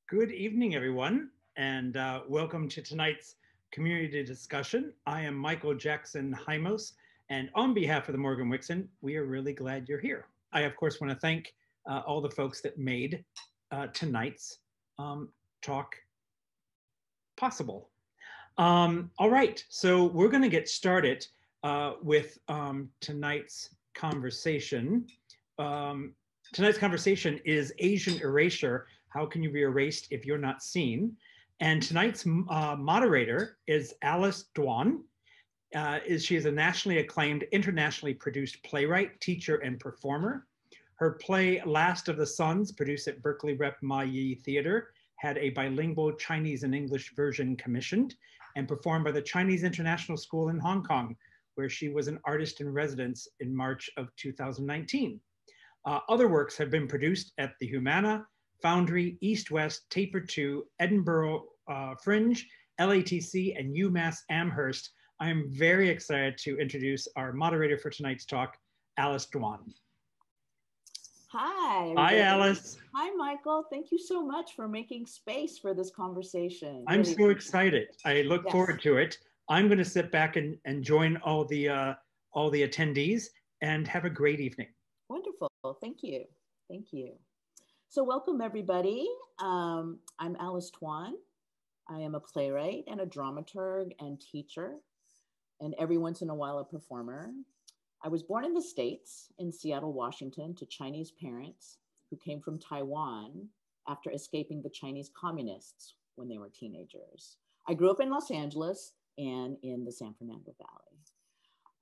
Good evening, everyone, and welcome to tonight's community discussion. I am Michael Jackson Hymos, and on behalf of the Morgan-Wixson, we are really glad you're here. I, of course, want to thank all the folks that made tonight's talk possible. All right, so we're going to get started with tonight's conversation. Tonight's conversation is Asian Erasure. How can you be erased if you're not seen? And tonight's moderator is Alice Dwan. She is a nationally acclaimed, internationally produced playwright, teacher, and performer. Her play Last of the Suns, produced at Berkeley Rep Ma Yi Theater, had a bilingual Chinese and English version commissioned and performed by the Chinese International School in Hong Kong, where she was an artist in residence in March of 2019. Other works have been produced at the Humana, Foundry, East West, Taper 2, Edinburgh Fringe, LATC, and UMass Amherst. I am very excited to introduce our moderator for tonight's talk, Alice Dwan. Hi. Hi, Alice. Hi, Michael. Thank you so much for making space for this conversation. I'm really so excited. I look forward to it. I'm going to sit back and join all the attendees and have a great evening. Wonderful. Thank you. Thank you. So welcome, everybody. I'm Alice Dwan. I am a playwright and a dramaturg and teacher, and every once in a while a performer. I was born in the States, in Seattle, Washington, to Chinese parents who came from Taiwan after escaping the Chinese communists when they were teenagers. I grew up in Los Angeles and in the San Fernando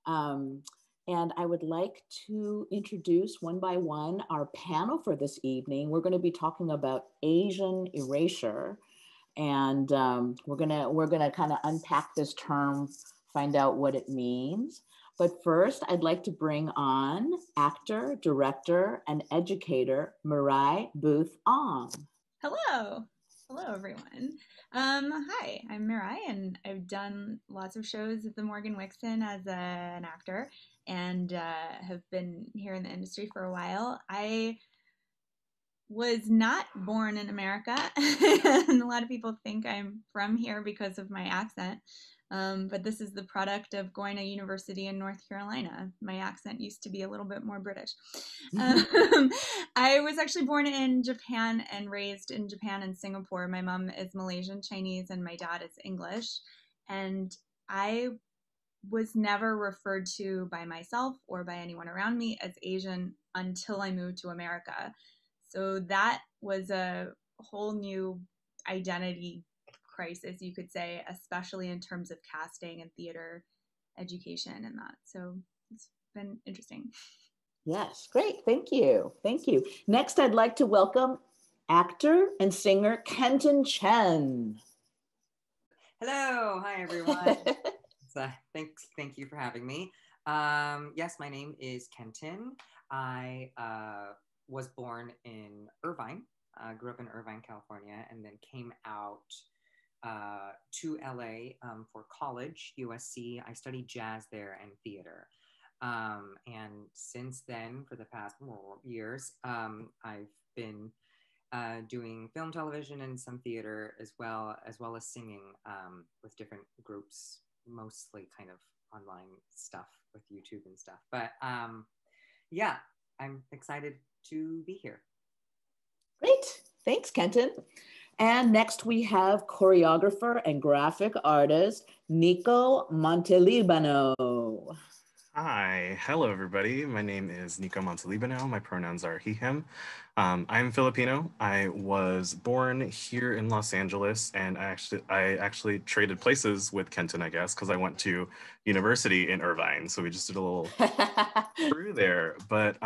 Valley. And I would like to introduce one by one our panel for this evening. We're going to be talking about Asian erasure, and we're gonna kind of unpack this term, find out what it means. But first, I'd like to bring on actor, director, and educator Mirai Booth Ong. Hello. Hello, everyone. Hi, I'm Mirai, and I've done lots of shows at the Morgan-Wixson as an actor and have been here in the industry for a while. I was not born in America, and a lot of people think I'm from here because of my accent. But this is the product of going to university in North Carolina. My accent used to be a little bit more British. I was actually born in Japan and raised in Japan and Singapore. My mom is Malaysian Chinese and my dad is English. And I was never referred to by myself or by anyone around me as Asian until I moved to America. So that was a whole new identity crisis, you could say, especially in terms of casting and theater education and that. So it's been interesting. Yes, great. Thank you. Thank you. Next, I'd like to welcome actor and singer Kenton Chen. Hello. Hi, everyone. Thank you for having me. Yes, my name is Kenton. I was born in Irvine, grew up in Irvine, California, and then came out to LA for college, USC. I studied jazz there and theater. And since then, for the past years, I've been doing film, television, and some theater as well as singing with different groups, mostly kind of online stuff with YouTube and stuff. But yeah, I'm excited to be here. Great. Thanks, Kenton. And next we have choreographer and graphic artist, Nico Montelibano. Hi, hello everybody. My name is Nico Montelibano. My pronouns are he, him. I'm Filipino. I was born here in Los Angeles, and I actually traded places with Kenton, I guess, because I went to university in Irvine. So we just did a little through there. But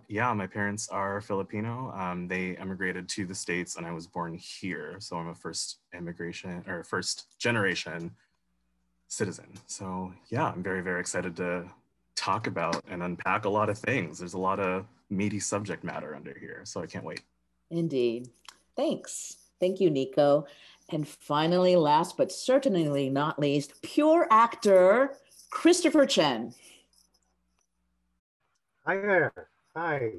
yeah, my parents are Filipino. They emigrated to the States, and I was born here. So I'm a first generation citizen. So yeah, I'm very, very excited to talk about and unpack a lot of things. There's a lot of meaty subject matter under here, so I can't wait. Indeed. Thanks. Thank you, Nico. And finally, last but certainly not least, pure actor, Christopher Chen. Hi there. Hi.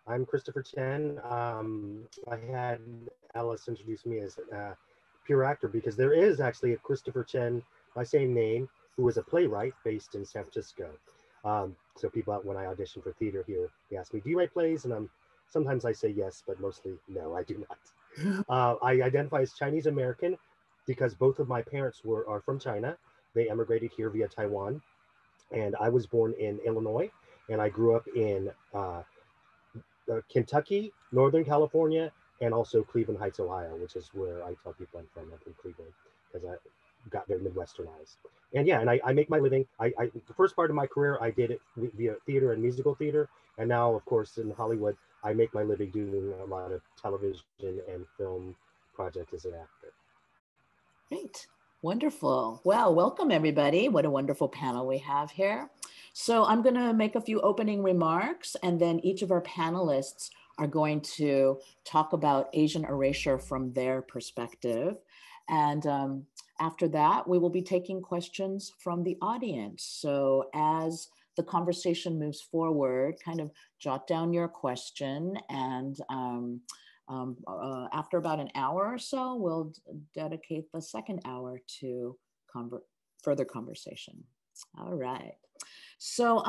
I'm Christopher Chen. I had Alice introduce me as a pure actor because there is actually a Christopher Chen by same name who is a playwright based in San Francisco. So people, when I audition for theater here, they ask me, "Do you write plays?" And sometimes I say yes, but mostly no, I do not. I identify as Chinese American because both of my parents are from China. They emigrated here via Taiwan, and I was born in Illinois, and I grew up in Kentucky, Northern California, and also Cleveland Heights, Ohio, which is where I tell people I'm from Cleveland, because I got very Midwesternized. And yeah, and I make my living. The first part of my career, I did it via theater and musical theater. And now, of course, in Hollywood, I make my living doing a lot of television and film projects as an actor. Great. Wonderful. Well, welcome everybody. What a wonderful panel we have here. So I'm going to make a few opening remarks, and then each of our panelists are going to talk about Asian erasure from their perspective. And after that, we will be taking questions from the audience. So as the conversation moves forward, kind of jot down your question, and after about an hour or so, we'll dedicate the second hour to further conversation. All right. So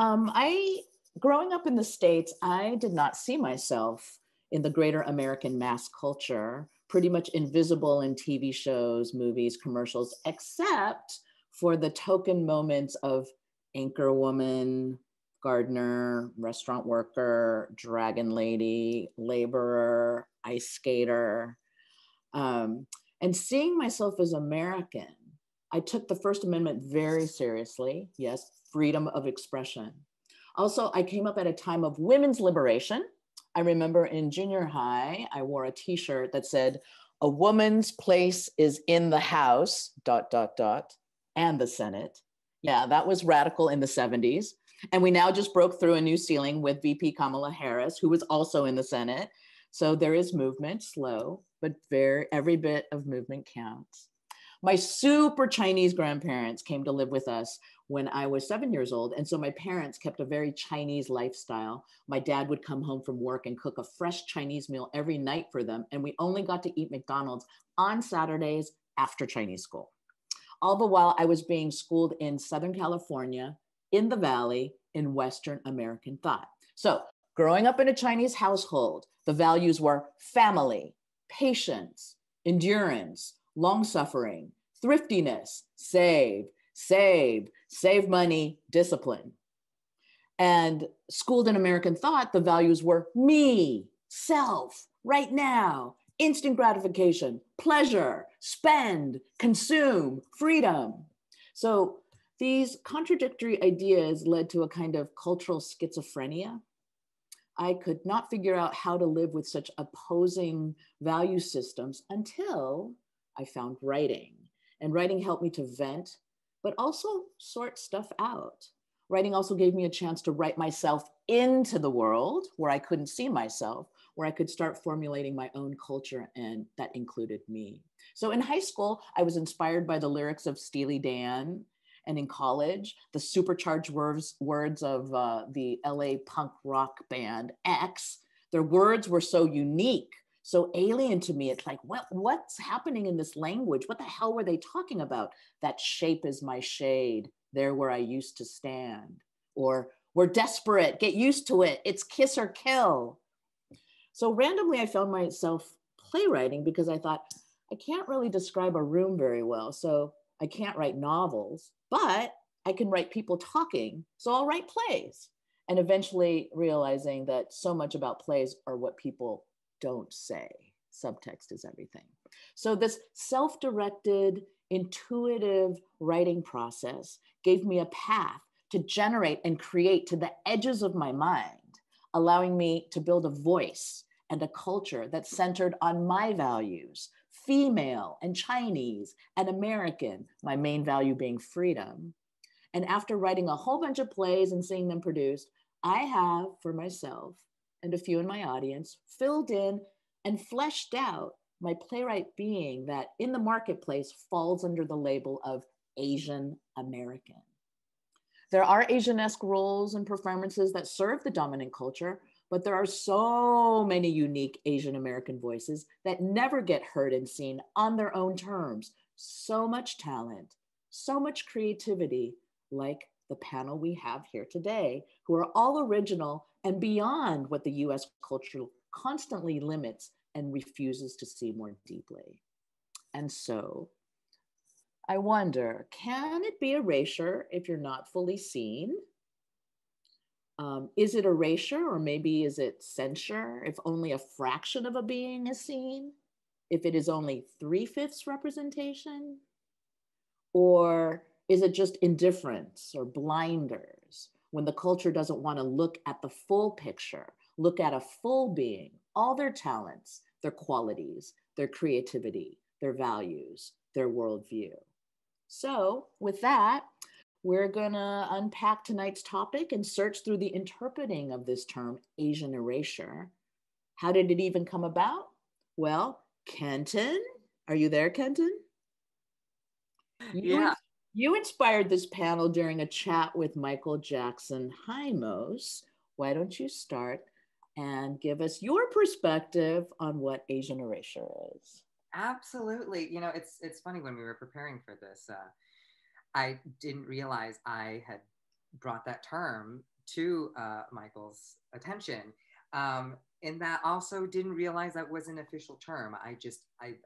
growing up in the States, I did not see myself in the greater American mass culture, pretty much invisible in TV shows, movies, commercials, except for the token moments of anchor woman, gardener, restaurant worker, dragon lady, laborer, ice skater. And seeing myself as American, I took the First Amendment very seriously. Yes, freedom of expression. Also, I came up at a time of women's liberation. I remember in junior high, I wore a t-shirt that said, "A woman's place is in the House, ... and the Senate." Yeah, that was radical in the 70s. And we now just broke through a new ceiling with VP Kamala Harris, who was also in the Senate. So there is movement, slow, but every bit of movement counts. My super Chinese grandparents came to live with us when I was 7 years old. And so my parents kept a very Chinese lifestyle. My dad would come home from work and cook a fresh Chinese meal every night for them. And we only got to eat McDonald's on Saturdays after Chinese school. All the while I was being schooled in Southern California, in the Valley, in Western American thought. So growing up in a Chinese household, the values were family, patience, endurance, long-suffering, thriftiness, save money, discipline. And schooled in American thought, the values were me, self, right now, instant gratification, pleasure, spend, consume, freedom. So these contradictory ideas led to a kind of cultural schizophrenia. I could not figure out how to live with such opposing value systems until I found writing. And writing helped me to vent, but also sort stuff out. Writing also gave me a chance to write myself into the world where I couldn't see myself, where I could start formulating my own culture, and that included me. So in high school, I was inspired by the lyrics of Steely Dan, and in college, the supercharged words of the LA punk rock band X. Their words were so unique, so alien to me. It's like, what's happening in this language? What the hell were they talking about? That shape is my shade, there where I used to stand. Or we're desperate, get used to it, it's kiss or kill. So randomly I found myself playwriting because I thought, I can't really describe a room very well, so I can't write novels, but I can write people talking, so I'll write plays. And eventually realizing that so much about plays are what people don't say. Subtext is everything. So this self-directed, intuitive writing process gave me a path to generate and create to the edges of my mind, allowing me to build a voice and a culture that's centered on my values, female and Chinese and American, my main value being freedom. And after writing a whole bunch of plays and seeing them produced, I have, for myself and a few in my audience, filled in and fleshed out my playwright being that in the marketplace falls under the label of Asian American. There are Asianesque roles and performances that serve the dominant culture, But there are so many unique Asian American voices that never get heard and seen on their own terms. So much talent, so much creativity, like the panel we have here today, who are all original and beyond what the US culture constantly limits and refuses to see more deeply. And so I wonder, can it be erasure if you're not fully seen? Is it erasure, or maybe is it censure if only a fraction of a being is seen? If it is only 3/5 representation? Or is it just indifference or blinders when the culture doesn't want to look at the full picture, look at a full being, all their talents, their qualities, their creativity, their values, their worldview? So, with that, we're going to unpack tonight's topic and search through the interpreting of this term, Asian erasure. How did it even come about? Well, Kenton, are you there, Kenton? Yeah. You inspired this panel during a chat with Michael Jackson Hymos. Why don't you start and give us your perspective on what Asian erasure is? Absolutely. You know, it's funny, when we were preparing for this, I didn't realize I had brought that term to Michael's attention. And that also didn't realize that was an official term. I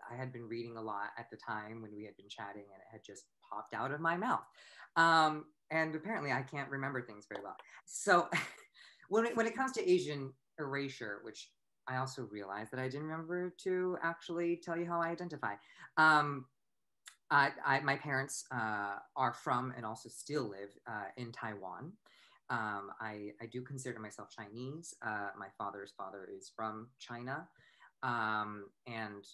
had been reading a lot at the time when we had been chatting, and it had just popped out of my mouth. And apparently I can't remember things very well. So when it comes to Asian erasure, which I also realized that I didn't remember to actually tell you how I identify. My parents are from and also still live in Taiwan. I do consider myself Chinese. My father's father is from China. And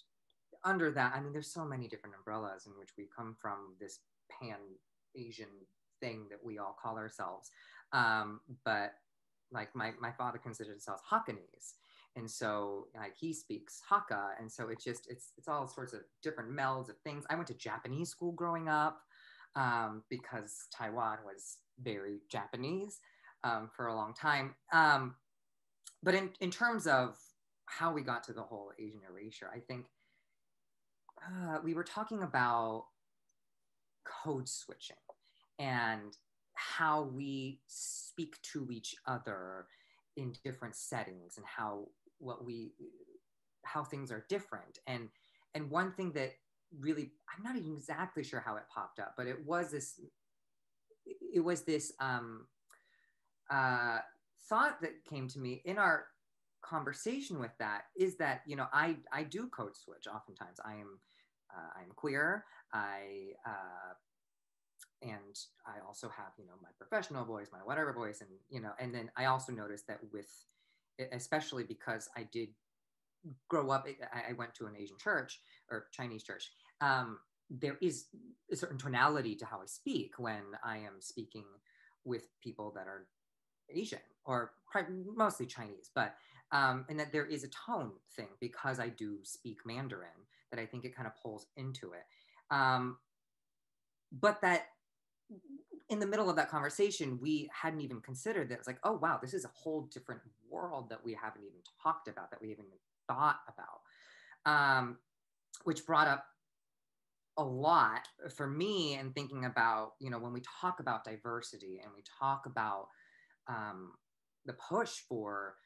under that, I mean, there's so many different umbrellas in which we come from, this pan-Asian thing that we all call ourselves. But like my father considers himself Hakanese. And so like he speaks Hakka. And so it's all sorts of different melds of things. I went to Japanese school growing up because Taiwan was very Japanese for a long time. But in terms of how we got to the whole Asian erasure, I think we were talking about code switching and how we speak to each other in different settings, and how things are different. And one thing that really, I'm not even exactly sure how it popped up, but it was this thought that came to me in our conversation with that, is that, you know, I do code switch oftentimes. I'm queer. And I also have, you know, my professional voice, my whatever voice, and, you know, and then I also noticed that especially because I did grow up, I went to an Asian church or Chinese church. There is a certain tonality to how I speak when I am speaking with people that are Asian or mostly Chinese, but and that there is a tone thing because I do speak Mandarin, that I think it kind of pulls into it. But that in the middle of that conversation, we hadn't even considered that. It's like, oh, wow, this is a whole different world that we haven't even talked about, that we haven't even thought about, which brought up a lot for me in thinking about, you know, when we talk about diversity and we talk about the push for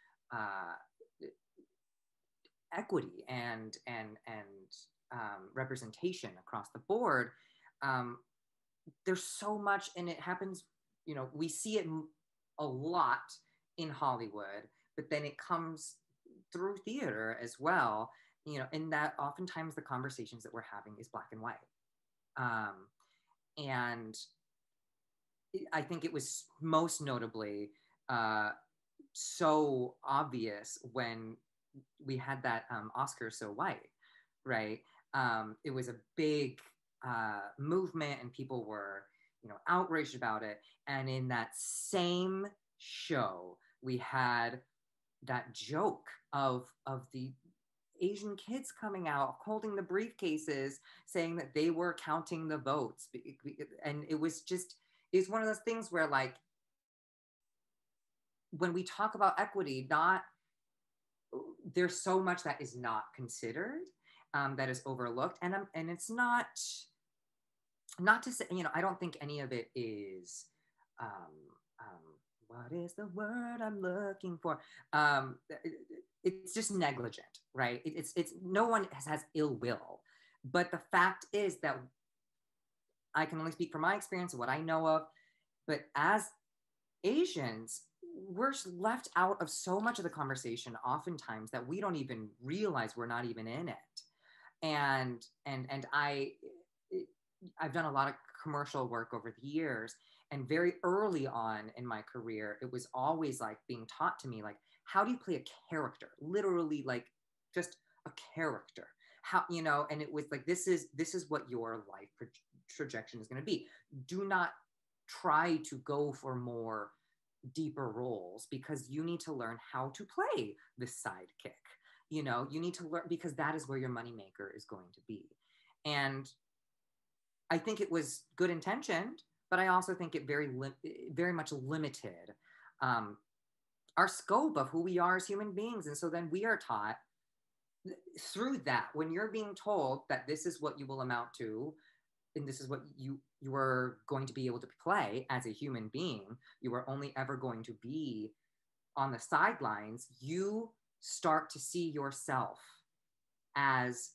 equity and representation across the board, there's so much, and it happens, you know, we see it a lot in Hollywood, but then it comes through theater as well, you know, in that oftentimes the conversations that we're having is black and white. And I think it was most notably so obvious when we had that Oscar So White, right? It was a big movement, and people were, you know, outraged about it. And in that same show, we had that joke of the Asian kids coming out holding the briefcases, saying that they were counting the votes. And it was one of those things where, like, when we talk about equity, not there's so much that is not considered, that is overlooked. And it's not to say, I don't think any of it is, what is the word I'm looking for? It's just negligent, right? It's no one has ill will, but the fact is that I can only speak from my experience, what I know of, but as Asians, we're left out of so much of the conversation oftentimes that we don't even realize we're not even in it. And I've done a lot of commercial work over the years, and very early on in my career, it was always like being taught to me, like, how do you play a character? Literally, like, just a character. How, and it was like, this is what your life projection is going to be. Do not try to go for more deeper roles, because you need to learn how to play the sidekick. You need to learn, because that is where your moneymaker is going to be. And I think it was good intentioned, but I also think it very much limited our scope of who we are as human beings. And so then we are taught through that, when you're being told that this is what you will amount to, and this is what you are going to be able to play as a human being, you are only ever going to be on the sidelines, you start to see yourself as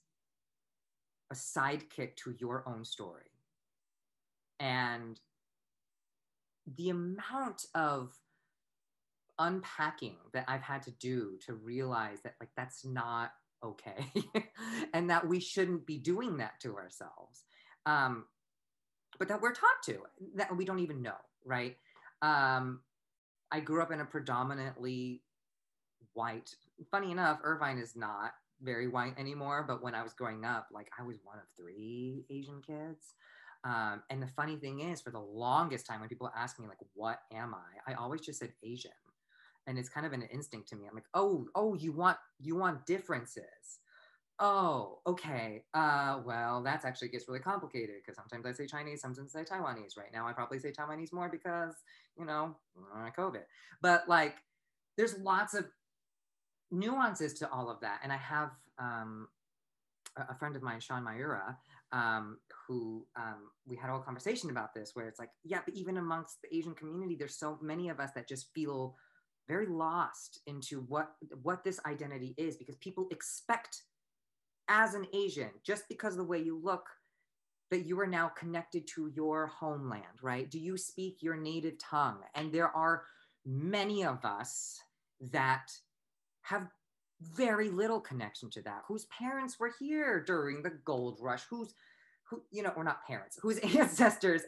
a sidekick to your own story. And the amount of unpacking that I've had to do to realize that, like, that's not okay and that we shouldn't be doing that to ourselves, but that we're taught to, that we don't even know, right? I grew up in a predominantly white, funny enough, Irvine is not very white anymore, but when I was growing up, like, I was one of 3 Asian kids. And the funny thing is, for the longest time, when people ask me, like, what am I always just said Asian. And it's kind of an instinct to me. I'm like, oh, you want differences. Oh, okay. Well, that actually gets really complicated, because sometimes I say Chinese, sometimes I say Taiwanese. Right now, I probably say Taiwanese more because, COVID. But, like, there's lots of nuances to all of that. And I have a friend of mine, Sean Mayura, who we had a whole conversation about this, where it's like, yeah, but even amongst the Asian community, there's so many of us that just feel very lost into what this identity is, because people expect, as an Asian, just because of the way you look, that you are now connected to your homeland, right? Do you speak your native tongue? And there are many of us that have very little connection to that, whose parents were here during the gold rush, who, or not parents, whose ancestors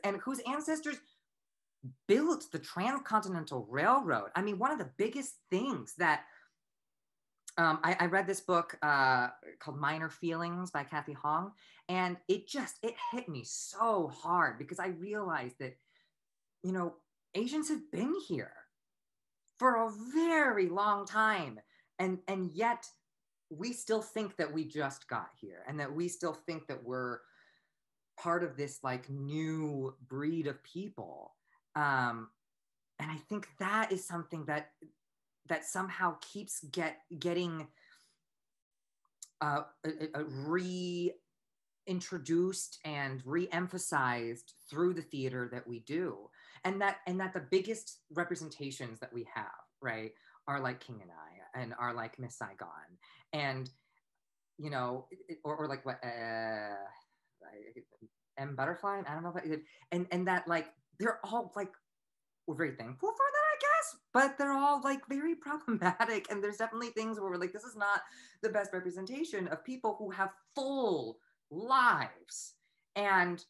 built the Transcontinental Railroad. I mean, one of the biggest things that I read this book called Minor Feelings by Kathy Hong, and it hit me so hard, because I realized that, Asians have been here for a very long time. And yet we still think that we just got here, and that we still think that we're part of this, like, new breed of people. And I think that is something that somehow keeps getting reintroduced and re-emphasized through the theater that we do. And that the biggest representations that we have, right, are like King and I, and are like Miss Saigon, and or like what M Butterfly, I don't know if and that, like, they're all, like, we're very thankful for that, I guess, but they're all, like, very problematic, and there's definitely things where we're like, this is not the best representation of people who have full lives, and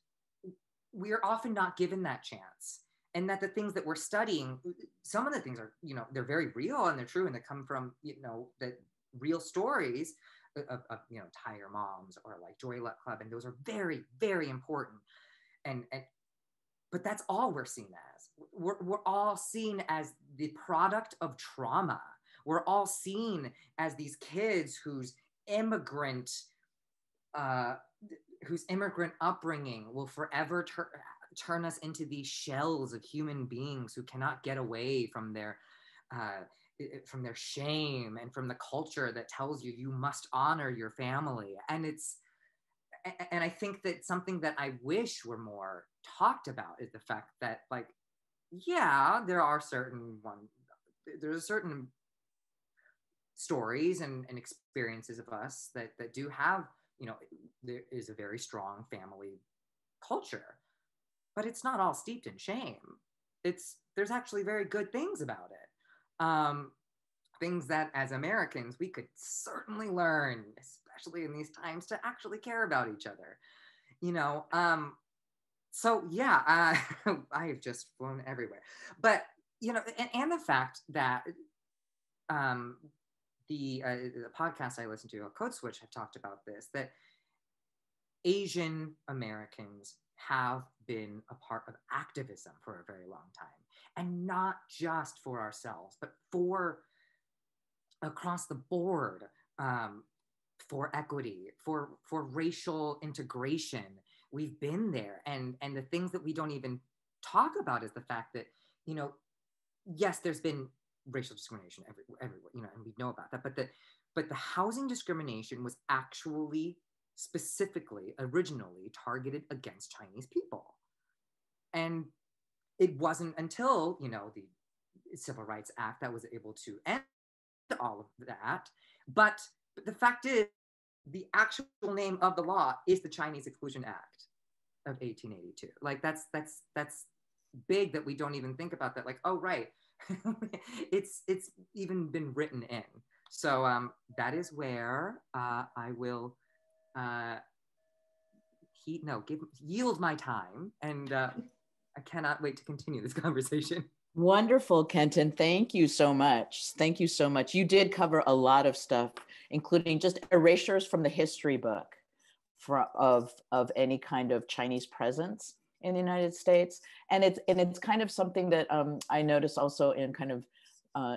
we're often not given that chance. And that the things that we're studying, some of the things are, they're very real and they're true, and they come from, the real stories of Tiger Moms, or like Joy Luck Club, and those are very, very important. But that's all we're seen as. We're all seen as the product of trauma. We're all seen as these kids whose immigrant upbringing will forever turn us into these shells of human beings who cannot get away from their from their shame and from the culture that tells you you must honor your family. And I think that something that I wish were more talked about is the fact that, like, yeah, there's certain stories and experiences of us that do have, there is a very strong family culture, but it's not all steeped in shame. There's actually very good things about it. Things that as Americans, we could certainly learn, especially in these times, to actually care about each other, so yeah, I have just flown everywhere, but, and the fact that, the podcast I listen to, Code Switch, have talked about this, that Asian Americans have been a part of activism for a very long time, and not just for ourselves, but for across the board, for equity, for racial integration. We've been there, and the things that we don't even talk about is the fact that, yes, there's been racial discrimination everywhere, and we know about that, but the housing discrimination was actually specifically, originally targeted against Chinese people. And it wasn't until, the Civil Rights Act that was able to end all of that. But the fact is, the actual name of the law is the Chinese Exclusion Act of 1882. Like, that's big that we don't even think about that. Like, oh, right. it's even been written in. So that is where I will yield my time, and I cannot wait to continue this conversation. Wonderful, Kenton. Thank you so much. Thank you so much. You did cover a lot of stuff, including just erasures from the history book of any kind of Chinese presence in the United States. And it's kind of something that I notice also in kind of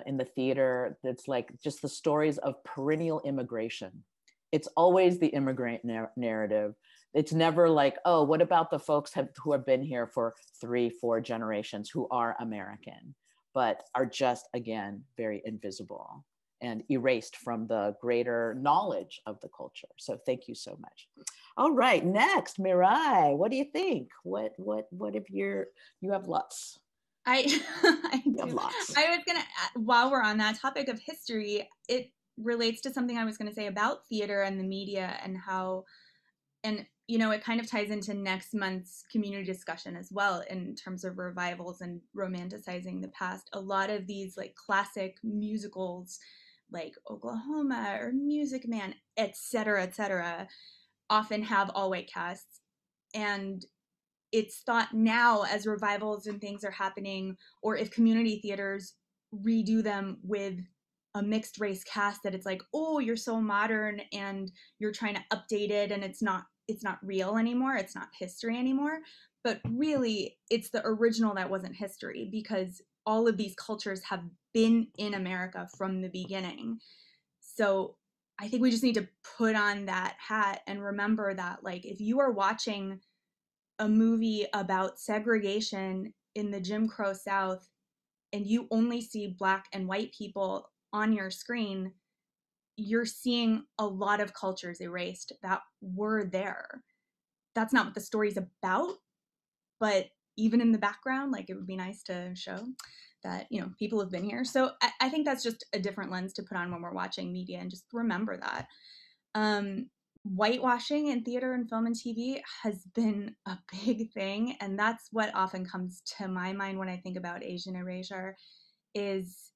in the theater, that's like just the stories of perennial immigration. It's always the immigrant narrative. It's never like, oh, what about the folks who have been here for 3-4 generations who are American, but are just, again, very invisible and erased from the greater knowledge of the culture. So thank you so much. All right, next, Mirai, what do you think? What if you have lots? I You have lots. I was gonna, while we're on that topic of history, it relates to something I was gonna say about theater and the media and how, and it kind of ties into next month's community discussion as well in terms of revivals and romanticizing the past. A lot of these like classic musicals like Oklahoma or Music Man, et cetera, often have all white casts. And it's thought now, as revivals and things are happening, or if community theaters redo them with a mixed race cast, that it's like, oh, you're so modern and you're trying to update it, and it's not real anymore. It's not history anymore. But really, it's the original that wasn't history, because all of these cultures have been in America from the beginning. So I think we just need to put on that hat and remember that, like, if you are watching a movie about segregation in the Jim Crow South and you only see Black and white people on your screen, you're seeing a lot of cultures erased that were there. That's not what the story's about, but even in the background, like, it would be nice to show that, people have been here. So I think that's just a different lens to put on when we're watching media, and just remember that. Whitewashing in theater and film and TV has been a big thing, and that's what often comes to my mind when I think about Asian erasure, is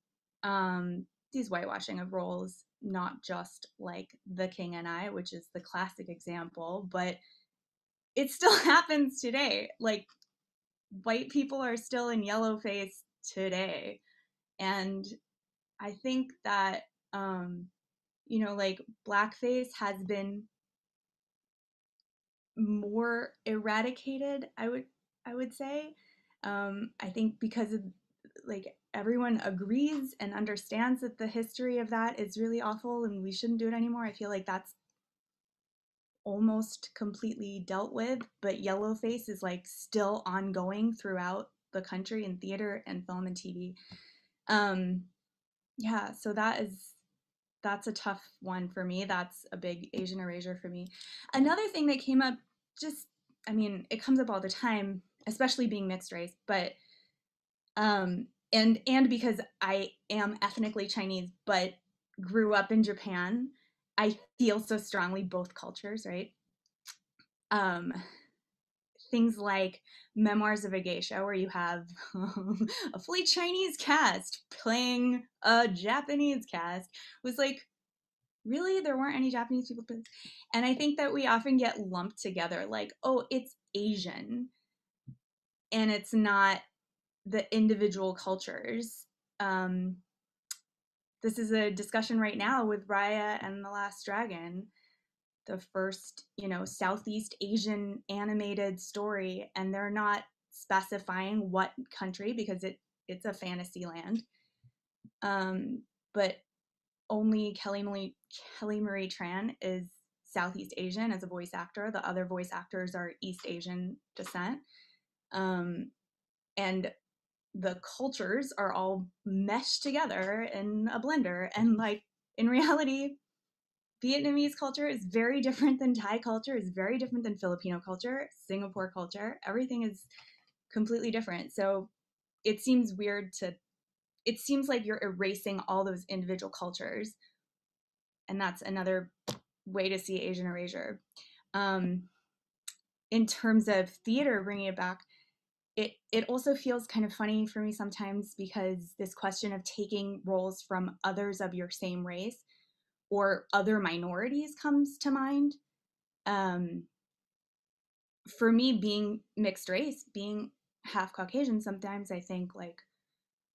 these whitewashing of roles, not just like The King and I, which is the classic example, but it still happens today. Like, white people are still in yellowface today. And I think that, like, blackface has been more eradicated, I would say. I think because of, like, everyone agrees and understands that the history of that is really awful and we shouldn't do it anymore. I feel like that's almost completely dealt with, but yellowface is like still ongoing throughout the country in theater and film and TV. Yeah, so that's a tough one for me. That's a big Asian erasure for me. Another thing that came up, it comes up all the time, especially being mixed race, but and because I am ethnically Chinese but grew up in Japan, I feel so strongly both cultures, right? Things like Memoirs of a Geisha, where you have a fully Chinese cast playing a Japanese cast, was like, really? There weren't any Japanese people? And I think that we often get lumped together, like, oh, it's Asian, and it's not the individual cultures. This is a discussion right now with Raya and the Last Dragon, the first, Southeast Asian animated story, and they're not specifying what country because it's a fantasy land. But only Kelly Marie Tran is Southeast Asian as a voice actor. The other voice actors are East Asian descent. And the cultures are all meshed together in a blender. And like, in reality, Vietnamese culture is very different than Thai culture, is very different than Filipino culture, Singapore culture. Everything is completely different. So it seems like you're erasing all those individual cultures. And that's another way to see Asian erasure. In terms of theater, bringing it back, it also feels kind of funny for me sometimes, because this question of taking roles from others of your same race or other minorities comes to mind. For me, being mixed race, being half Caucasian, sometimes I think like,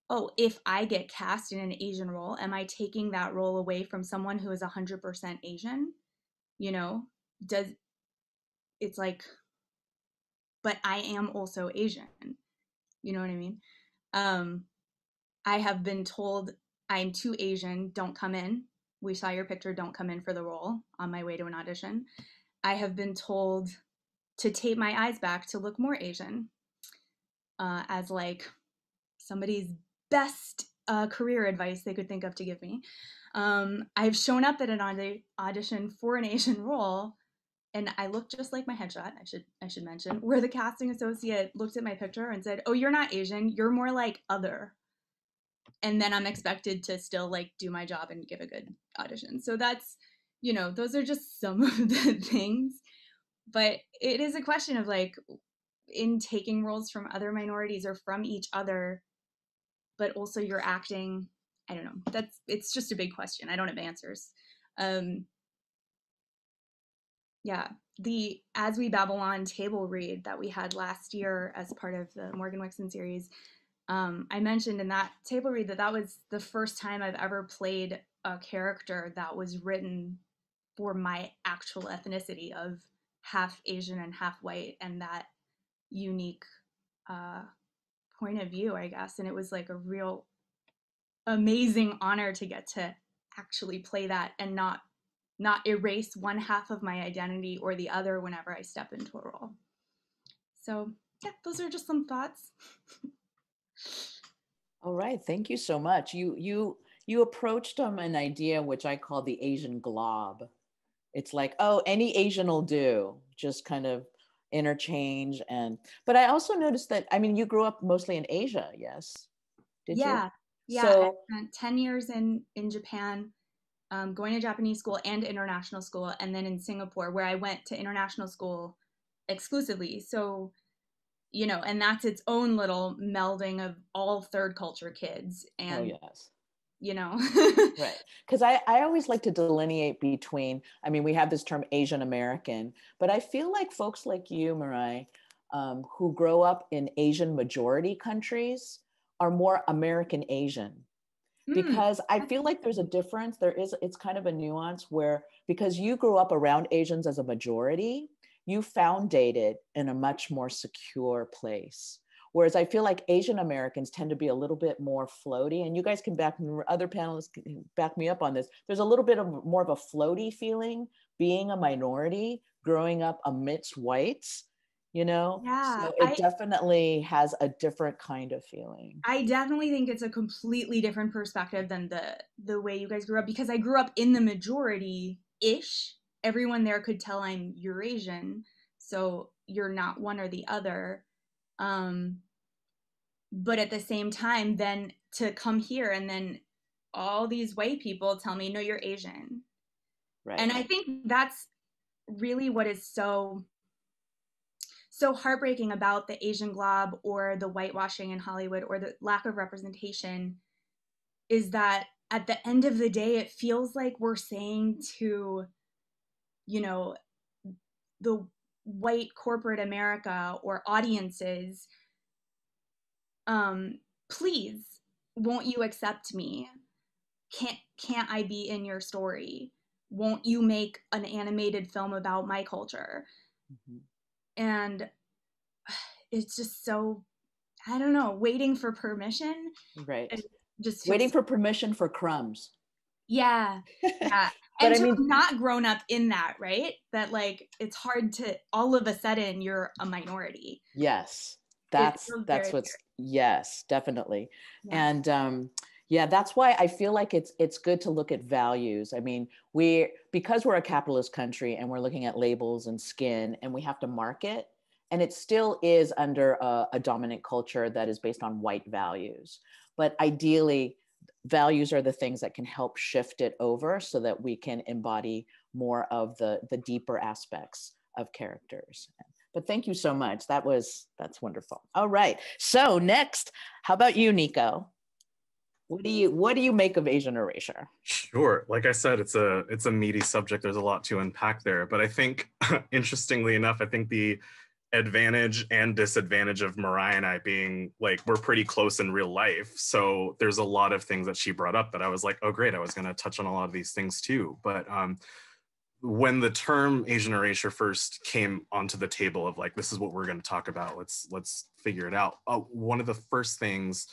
oh, if I get cast in an Asian role, am I taking that role away from someone who is 100% Asian? It's like, but I am also Asian. You know what I mean? I have been told I'm too Asian, don't come in. We saw your picture, don't come in for the role, on my way to an audition. I have been told to tape my eyes back to look more Asian, as like somebody's best career advice they could think of to give me. I've shown up at an audition for an Asian role, and I look just like my headshot, I should mention, where the casting associate looked at my picture and said, oh, you're not Asian, you're more like other. And then I'm expected to still like do my job and give a good audition. So that's, those are just some of the things. But it is a question of like, in taking roles from other minorities or from each other, but also you're acting, I don't know, it's just a big question. I don't have answers. Yeah, the As We Babble On table read that we had last year as part of the Morgan-Wixson series, I mentioned in that table read that was the first time I've ever played a character that was written for my actual ethnicity of half Asian and half white, and that unique point of view, I guess. And it was like a real amazing honor to get to actually play that and not erase one half of my identity or the other whenever I step into a role. So yeah, those are just some thoughts. All right, thank you so much. You approached an idea which I call the Asian glob. It's like, oh, any Asian will do, just kind of interchange. But I also noticed that, you grew up mostly in Asia, yes? Did you? Yeah, so, I spent 10 years in Japan, going to Japanese school and international school, and then in Singapore, where I went to international school exclusively. So, and that's its own little melding of all third culture kids. And, yes. Right. Because I always like to delineate between, we have this term Asian American, but I feel like folks like you, Mirai, who grow up in Asian majority countries are more American Asian. Because I feel like there's a difference. It's kind of a nuance where, because you grew up around Asians as a majority, you foundated in a much more secure place. Whereas I feel like Asian Americans tend to be a little bit more floaty, and you guys can other panelists can back me up on this. There's a little bit of more of a floaty feeling being a minority, growing up amidst whites. you know? Yeah, So it definitely has a different kind of feeling. I definitely think it's a completely different perspective than the way you guys grew up, because I grew up in the majority-ish. Everyone there could tell I'm Eurasian, so you're not one or the other. But at the same time, then to come here and then all these white people tell me, no, you're Asian. Right. And I think that's really what is so heartbreaking about the Asian glob or the whitewashing in Hollywood or the lack of representation, is that at the end of the day, it feels like we're saying to, you know, the white corporate America or audiences, please, won't you accept me? Can't I be in your story? Won't you make an animated film about my culture? Mm-hmm. And it's just so, I don't know, waiting for permission. Right. Just waiting for permission for crumbs. Yeah. Yeah. And I mean, not grown up in that, right? That like, it's hard to, all of a sudden you're a minority. Yes. That's what's weird. Yes, definitely. Yeah. And yeah, that's why I feel like it's good to look at values. I mean, because we're a capitalist country and we're looking at labels and skin, and we have to market, and it still is under a dominant culture that is based on white values. But ideally, values are the things that can help shift it over so that we can embody more of the deeper aspects of characters. But thank you so much. That's wonderful. All right. So next, how about you, Nico? What do you make of Asian erasure? Sure. Like I said, it's a meaty subject. There's a lot to unpack there. But I think, interestingly enough, I think the advantage and disadvantage of Mariah and I being like, we're pretty close in real life. So there's a lot of things that she brought up that I was like, oh, great. I was going to touch on a lot of these things too. But when the term Asian erasure first came onto the table of like, this is what we're going to talk about, let's figure it out. One of the first things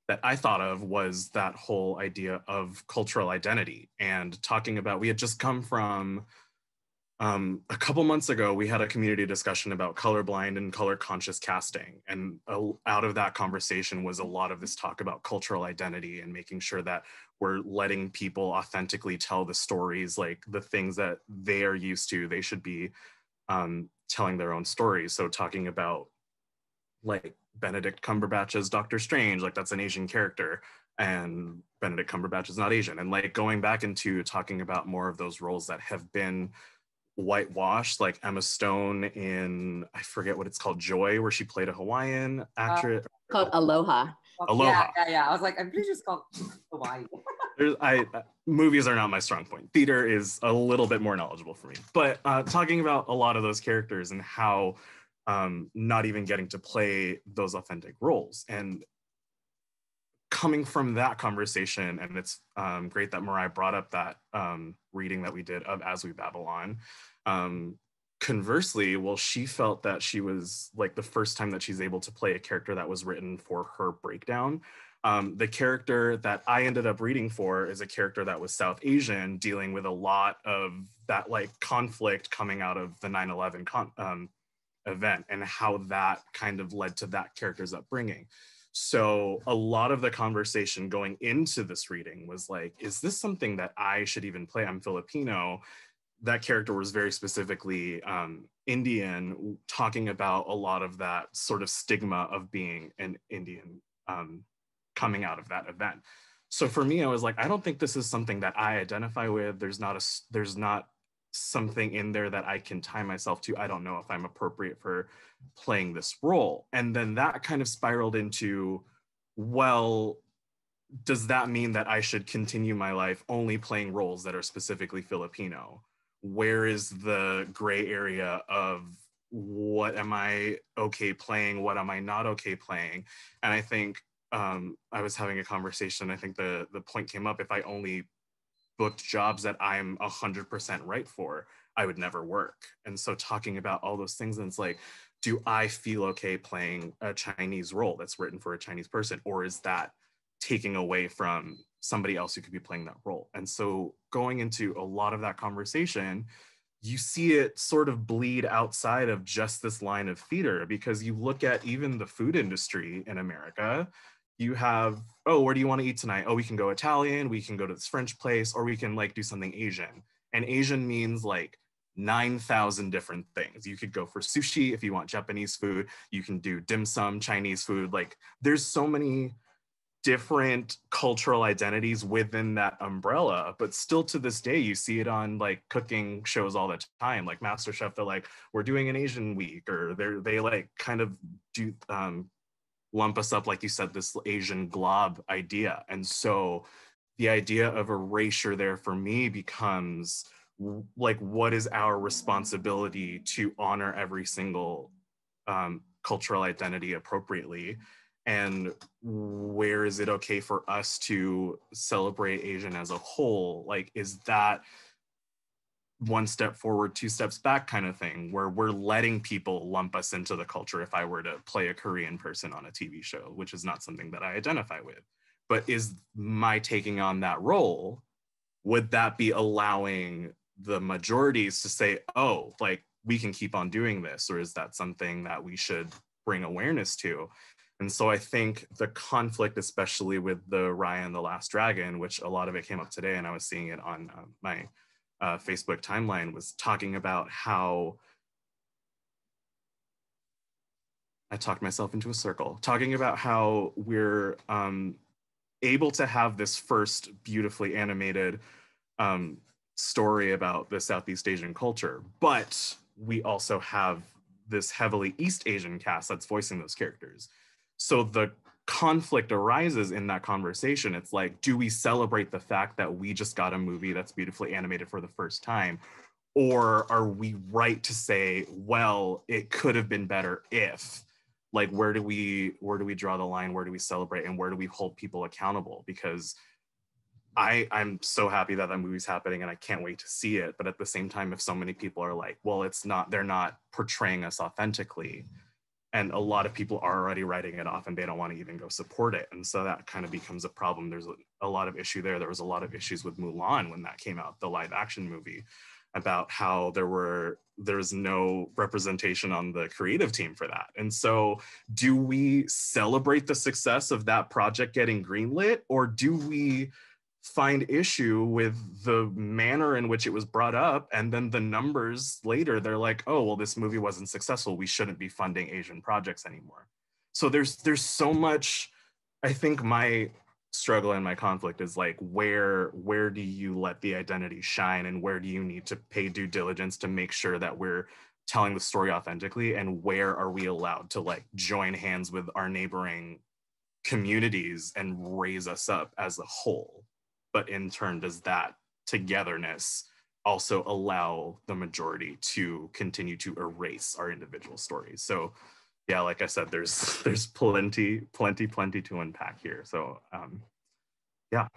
that I thought of was that whole idea of cultural identity, and talking about, we had just come from a couple months ago, we had a community discussion about colorblind and color conscious casting. And out of that conversation was a lot of this talk about cultural identity and making sure that we're letting people authentically tell the stories, like the things that they are used to. They should be telling their own stories. So talking about like Benedict Cumberbatch's Doctor Strange, like that's an Asian character, and Benedict Cumberbatch is not Asian. And like going back into talking about more of those roles that have been whitewashed, like Emma Stone in, I forget what it's called, Joy, where she played a Hawaiian actress. Called Aloha. Aloha. Yeah. I was like, I'm pretty sure it's called Hawaii. Movies are not my strong point. Theater is a little bit more knowledgeable for me. But talking about a lot of those characters and how not even getting to play those authentic roles. And coming from that conversation, and it's great that Mariah brought up that reading that we did of As We Babble On. Conversely, well, she felt that she was like the first time that she's able to play a character that was written for her breakdown. The character that I ended up reading for is a character that was South Asian, dealing with a lot of that like conflict coming out of the 9/11 event, and how that kind of led to that character's upbringing. So a lot of the conversation going into this reading was like, is this something that I should even play? I'm Filipino. That character was very specifically Indian, talking about a lot of that sort of stigma of being an Indian coming out of that event. So for me, I was like, I don't think this is something that I identify with. There's not something in there that I can tie myself to. I don't know if I'm appropriate for playing this role. And then that kind of spiraled into, well, does that mean that I should continue my life only playing roles that are specifically Filipino? Where is the gray area of what am I okay playing? What am I not okay playing? And I think I was having a conversation. I think the point came up, if I only booked jobs that I'm 100% right for, I would never work. And so talking about all those things, and it's like, do I feel okay playing a Chinese role that's written for a Chinese person? Or is that taking away from somebody else who could be playing that role? And so going into a lot of that conversation, you see it sort of bleed outside of just this line of theater, because you look at even the food industry in America, you have, oh, where do you want to eat tonight? Oh, we can go Italian, we can go to this French place, or we can like do something Asian. And Asian means like 9,000 different things. You could go for sushi if you want Japanese food, you can do dim sum, Chinese food. Like there's so many different cultural identities within that umbrella, but still to this day you see it on like cooking shows all the time, like MasterChef. They're like, we're doing an Asian week, or they like kind of do lump us up, like you said, this Asian glob idea. And so the idea of erasure there for me becomes like, what is our responsibility to honor every single cultural identity appropriately, and where is it okay for us to celebrate Asian as a whole? Like, is that one step forward, two steps back kind of thing, where we're letting people lump us into the culture? If I were to play a Korean person on a TV show, which is not something that I identify with, but is my taking on that role, would that be allowing the majorities to say, oh, like we can keep on doing this? Or is that something that we should bring awareness to? And so I think the conflict, especially with the Raya and the Last Dragon, which a lot of it came up today, and I was seeing it on my Facebook timeline, was talking about how, I talked myself into a circle, talking about how we're able to have this first beautifully animated story about the Southeast Asian culture, but we also have this heavily East Asian cast that's voicing those characters. So the conflict arises in that conversation. It's like, do we celebrate the fact that we just got a movie that's beautifully animated for the first time? Or are we right to say, well, it could have been better if, like, where do we draw the line? Where do we celebrate? And where do we hold people accountable? Because I'm so happy that that movie's happening and I can't wait to see it. But at the same time, if so many people are like, well, it's not, they're not portraying us authentically, and a lot of people are already writing it off and they don't want to even go support it. And so that kind of becomes a problem. There's a lot of issue there. There was a lot of issues with Mulan when that came out, the live action movie, about how there's no representation on the creative team for that. And so do we celebrate the success of that project getting greenlit, or do we find issue with the manner in which it was brought up, and then the numbers later, they're like, oh, well, this movie wasn't successful, we shouldn't be funding Asian projects anymore? So there's so much. I think my struggle and my conflict is like, where do you let the identity shine, and where do you need to pay due diligence to make sure that we're telling the story authentically, and where are we allowed to like join hands with our neighboring communities and raise us up as a whole? But in turn, does that togetherness also allow the majority to continue to erase our individual stories? So yeah, like I said, there's plenty to unpack here. So yeah.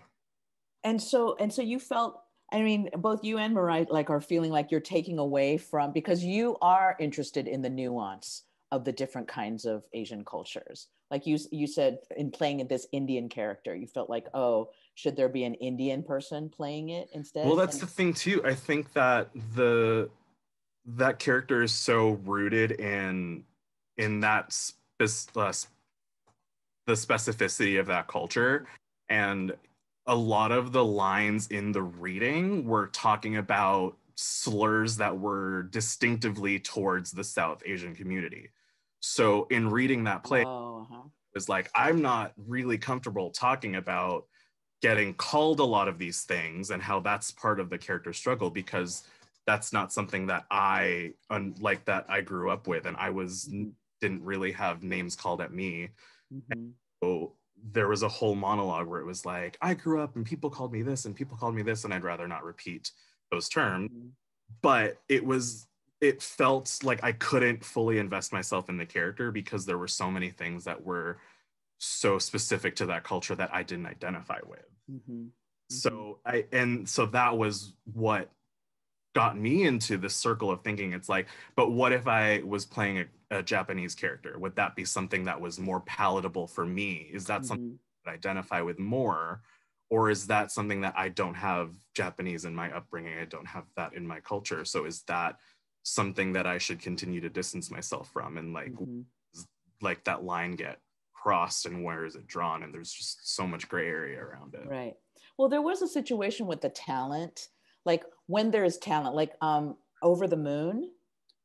And so you felt, I mean, both you and Mariah like are feeling like you're taking away from, because you are interested in the nuance of the different kinds of Asian cultures. Like you said, in playing this Indian character, you felt like, oh, should there be an Indian person playing it instead? Well, that's the thing too. I think that that character is so rooted in that the specificity of that culture, and a lot of the lines in the reading were talking about slurs that were distinctively towards the South Asian community. So in reading that play, it's like, I'm not really comfortable talking about getting called a lot of these things and how that's part of the character struggle, because that's not something that I grew up with, and didn't really have names called at me. Mm-hmm. So there was a whole monologue where it was like, I grew up and people called me this and people called me this, and I'd rather not repeat those terms. Mm-hmm. But it felt like I couldn't fully invest myself in the character because there were so many things that were so specific to that culture that I didn't identify with. Mm-hmm. Mm-hmm. So that was what got me into this circle of thinking. It's like, but what if I was playing a Japanese character? Would that be something that was more palatable for me? Is that mm-hmm. something that I identify with more? Or is that something that I don't have Japanese in my upbringing? I don't have that in my culture. So is that something that I should continue to distance myself from? And like that line get crossed, and where is it drawn? And there's just so much gray area around it. Right. Well, there was a situation with the talent, like when there's talent, like Over the Moon.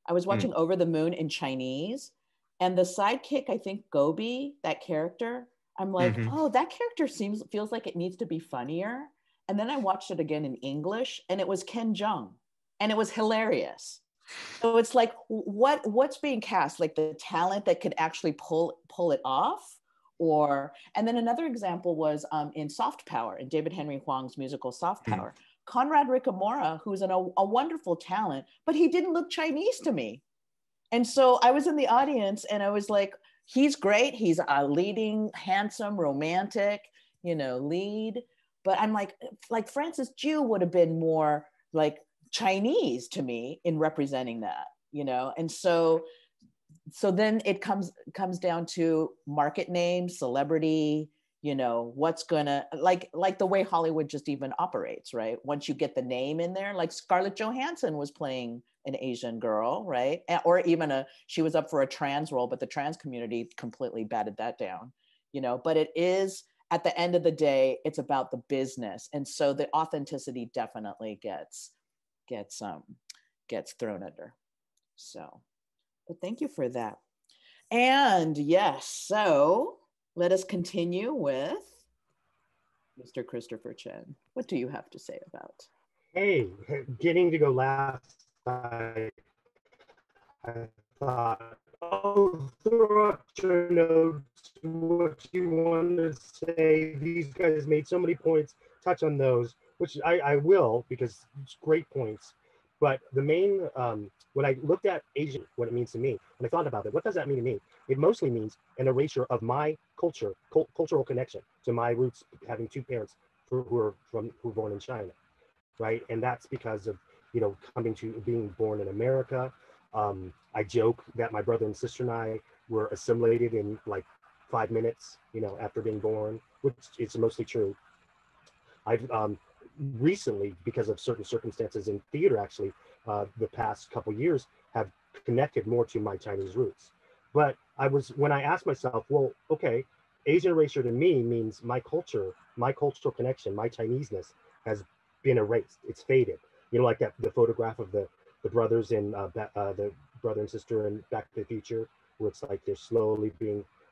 I was watching Over the Moon in Chinese, and the sidekick, I think Gobi, that character, I'm like, oh, that character feels like it needs to be funnier. And then I watched it again in English, and it was Ken Jeong, and it was hilarious. So it's like, what's being cast? Like the talent that could actually pull it off? And then another example was in Soft Power, in David Henry Hwang's musical Soft Power. Conrad Ricamora, who's a wonderful talent, but he didn't look Chinese to me. And so I was in the audience and I was like, he's great. He's a leading, handsome, romantic, lead. But I'm like Francis Ju would have been more like Chinese to me in representing that, And so then it comes down to market name, celebrity, what's gonna, like the way Hollywood just even operates, right? Once you get the name in there, like Scarlett Johansson was playing an Asian girl, right? Or even she was up for a trans role, but the trans community completely batted that down, but it is, at the end of the day, it's about the business. And so the authenticity definitely gets thrown under. So, but thank you for that. And yes, so let us continue with Mr. Christopher Chen. What do you have to say about? Hey, getting to go last, I thought, oh, throw up your notes, what you want to say. These guys made so many points, touch on those, which I will, because it's great points. But the main, when I looked at Asian, what it means to me, when I thought about it, what does that mean to me? It mostly means an erasure of my culture, cultural connection to my roots, having two parents who were born in China, right? And that's because of, coming to being born in America. I joke that my brother and sister and I were assimilated in like 5 minutes, after being born, which is mostly true. I've recently, because of certain circumstances in theater, actually, the past couple years, have connected more to my Chinese roots. But when I asked myself, well, okay, Asian erasure to me means my culture, my cultural connection, my Chineseness has been erased. It's faded. Like the photograph of the brothers in the brother and sister in Back to the Future, where it's like they're slowly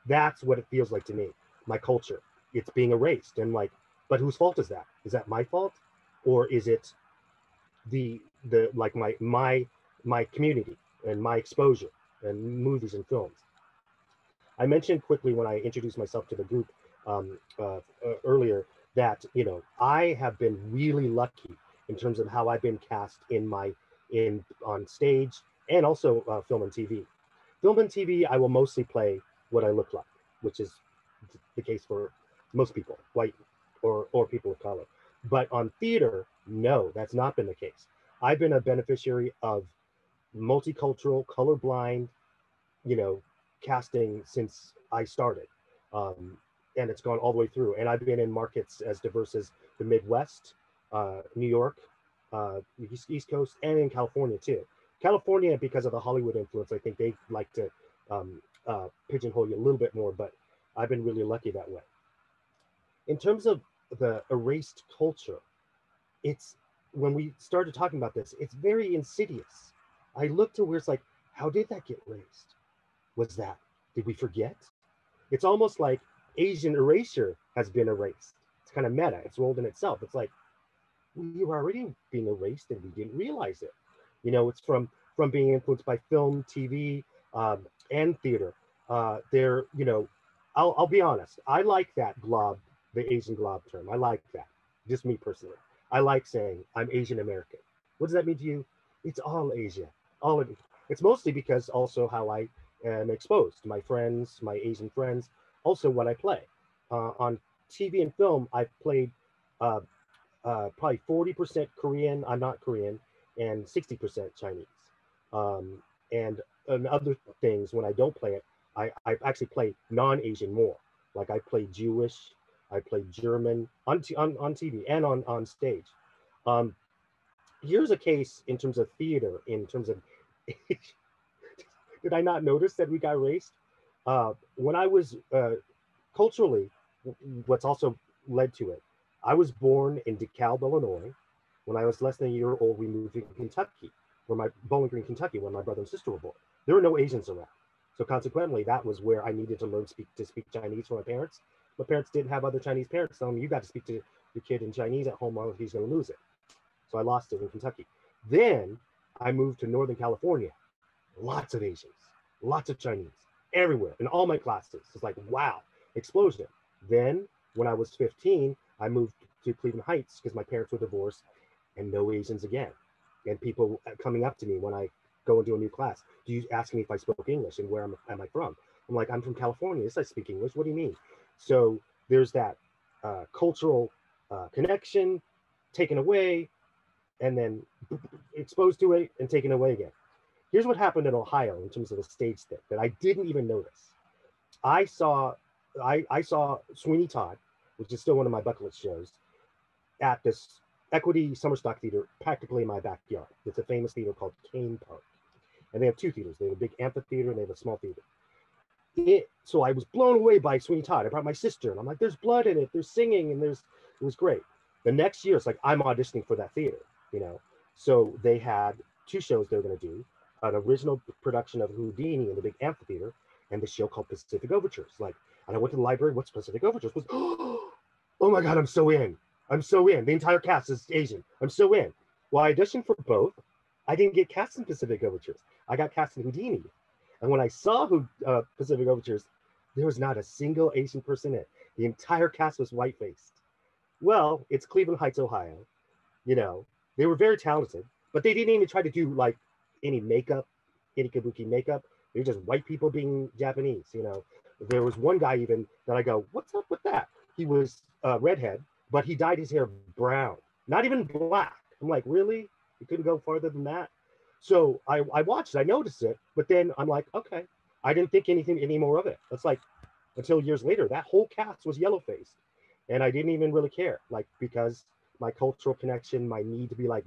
that's what it feels like to me. My culture, it's being erased. And like, but whose fault is that? Is that my fault? Or is it the like my community and my exposure and movies and films? I mentioned quickly when I introduced myself to the group earlier that I have been really lucky in terms of how I've been cast on stage and also film and TV. Film and TV, I will mostly play what I look like, which is the case for most people, white or people of color. But on theater, no, that's not been the case. I've been a beneficiary of multicultural, colorblind, casting since I started. And it's gone all the way through. And I've been in markets as diverse as the Midwest, New York, East Coast, and in California too. California, because of the Hollywood influence, I think they like to pigeonhole you a little bit more, but I've been really lucky that way. In terms of the erased culture, when we started talking about this, it's very insidious. I look to where it's like, how did that get erased? Did we forget? It's almost like Asian erasure has been erased. It's kind of meta. It's rolled in itself. It's like, we were already being erased and we didn't realize it. It's from being influenced by film, TV, and theater. I'll be honest. I like that glob, the Asian glob term. I like that. Just me personally. I like saying I'm Asian American. What does that mean to you? It's all Asia. All of it. It's mostly because also how I am exposed to my friends, my Asian friends, also what I play. On TV and film, I've played probably 40% Korean, I'm not Korean, and 60% Chinese. And other things, when I don't play it, I actually play non-Asian more. Like I play Jewish, I played German on TV and on stage. Um, Here's a case in terms of theater, in terms of did I not notice that we got erased? When I was culturally, what's also led to it, I was born in DeKalb, Illinois. When I was less than a year old, we moved to Kentucky, Bowling Green, Kentucky, where my brother and sister were born. There were no Asians around. So consequently, that was where I needed to learn to speak Chinese for my parents. My parents didn't have other Chinese parents telling me, you got to speak to your kid in Chinese at home or he's going to lose it. So I lost it in Kentucky. Then I moved to Northern California. Lots of Asians, lots of Chinese, everywhere in all my classes. It's like, wow, explosion. Then when I was 15, I moved to Cleveland Heights because my parents were divorced and no Asians again. And people coming up to me when I go into a new class, do you ask me if I spoke English and where am I from? I'm like, I'm from California. Yes, I speak English. What do you mean? So there's that cultural connection taken away and then exposed to it and taken away again. Here's what happened in Ohio in terms of the stage thing that I didn't even notice. I saw Sweeney Todd, which is still one of my bucket list shows, at this Equity Summer Stock Theater, practically in my backyard. It's a famous theater called Kane Park. And they have two theaters. They have a big amphitheater and they have a small theater. So I was blown away by Sweeney Todd. I brought my sister and I'm like, there's blood in it, there's singing, and it was great. The next year, it's like I'm auditioning for that theater, you know. So they had two shows they were going to do, an original production of Houdini in the big amphitheater and the show called Pacific Overtures. Like, and I went to the library, what's Pacific Overtures? Was, oh my God, I'm so in. I'm so in. The entire cast is Asian. I'm so in. Well, I auditioned for both. I didn't get cast in Pacific Overtures. I got cast in Houdini. And when I saw Pacific Overtures, there was not a single Asian person in it. The entire cast was white-faced. Well, it's Cleveland Heights, Ohio. You know, they were very talented, but they didn't even try to do like any makeup, any kabuki makeup. They were just white people being Japanese, you know. There was one guy even that I go, what's up with that? He was redhead, but he dyed his hair brown, not even black. I'm like, really? You couldn't go farther than that? So I watched it, I noticed it, but then I'm like, okay. I didn't think anything any more of it. It's like, until years later, that whole cast was yellow-faced. And I didn't even really care, like, because my cultural connection, my need to be like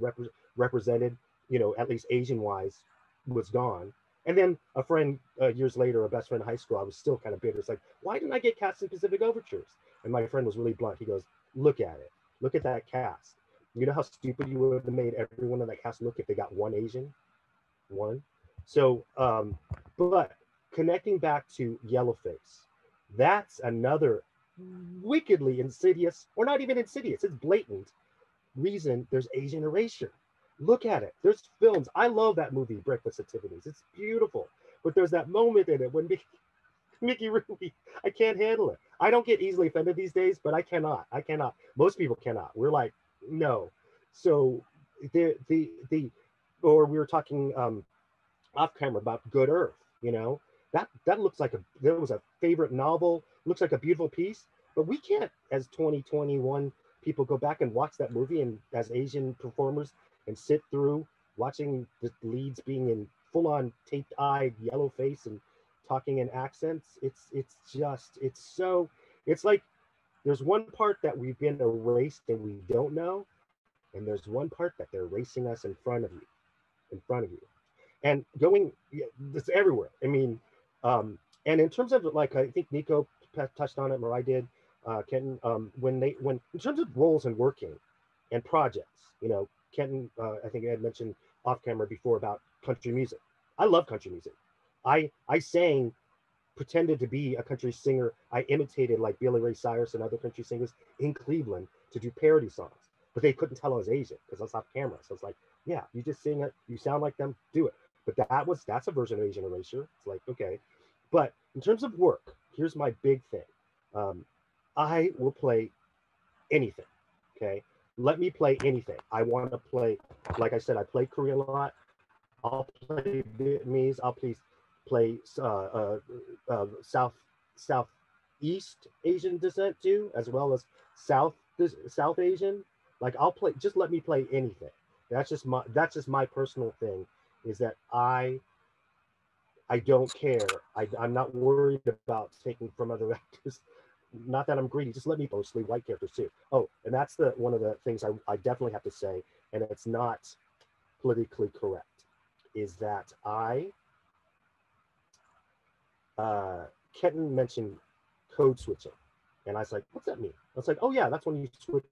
represented, you know, at least Asian-wise, was gone. And then a friend years later, a best friend in high school, I was still kind of bitter. It's like, why didn't I get cast in Pacific Overtures? And my friend was really blunt. He goes, look at it. Look at that cast. You know how stupid you would have made everyone in that cast look if they got one Asian? One. So, but connecting back to Yellowface, that's another wickedly insidious, or not even insidious, it's blatant reason there's Asian erasure. Look at it. There's films. I love that movie, Breakfast at Tiffany's. It's beautiful. But there's that moment in it when Mickey Rooney, I can't handle it. I don't get easily offended these days, but I cannot. I cannot. Most people cannot. We're like, no. So or we were talking off camera about Good Earth, you know, that looks like there was a favorite novel, looks like a beautiful piece, but we can't, as 2021 people, go back and watch that movie and as Asian performers and sit through watching the leads being in full-on taped-eyed yellow face and talking in accents. It's like there's one part that we've been erased and we don't know, and there's one part that they're erasing us in front of you. And going, it's everywhere. I mean, and in terms of, like, I think Nico touched on it, or I did, Kenton, when in terms of roles and working and projects, you know, Kenton, I think I had mentioned off camera before about country music. I love country music. I pretended to be a country singer. I imitated like Billy Ray Cyrus and other country singers in Cleveland to do parody songs, but they couldn't tell I was Asian because I was off camera. So it's like, yeah, you just sing it, you sound like them, do it. But that's a version of Asian erasure. It's like, okay. But in terms of work, here's my big thing. I will play anything. Okay. Let me play anything. I want to play, like I said, I play Korean a lot. I'll play Vietnamese. I'll play Southeast Asian descent too, as well as South Asian. Like I'll play. Just let me play anything. That's just my personal thing. Is that I don't care. I'm not worried about taking from other actors. not that I'm greedy, just let me mostly white characters too. Oh, and that's one of the things I definitely have to say, and it's not politically correct, is that Kenton mentioned code switching. And I was like, what's that mean? I was like, oh yeah, that's when you switch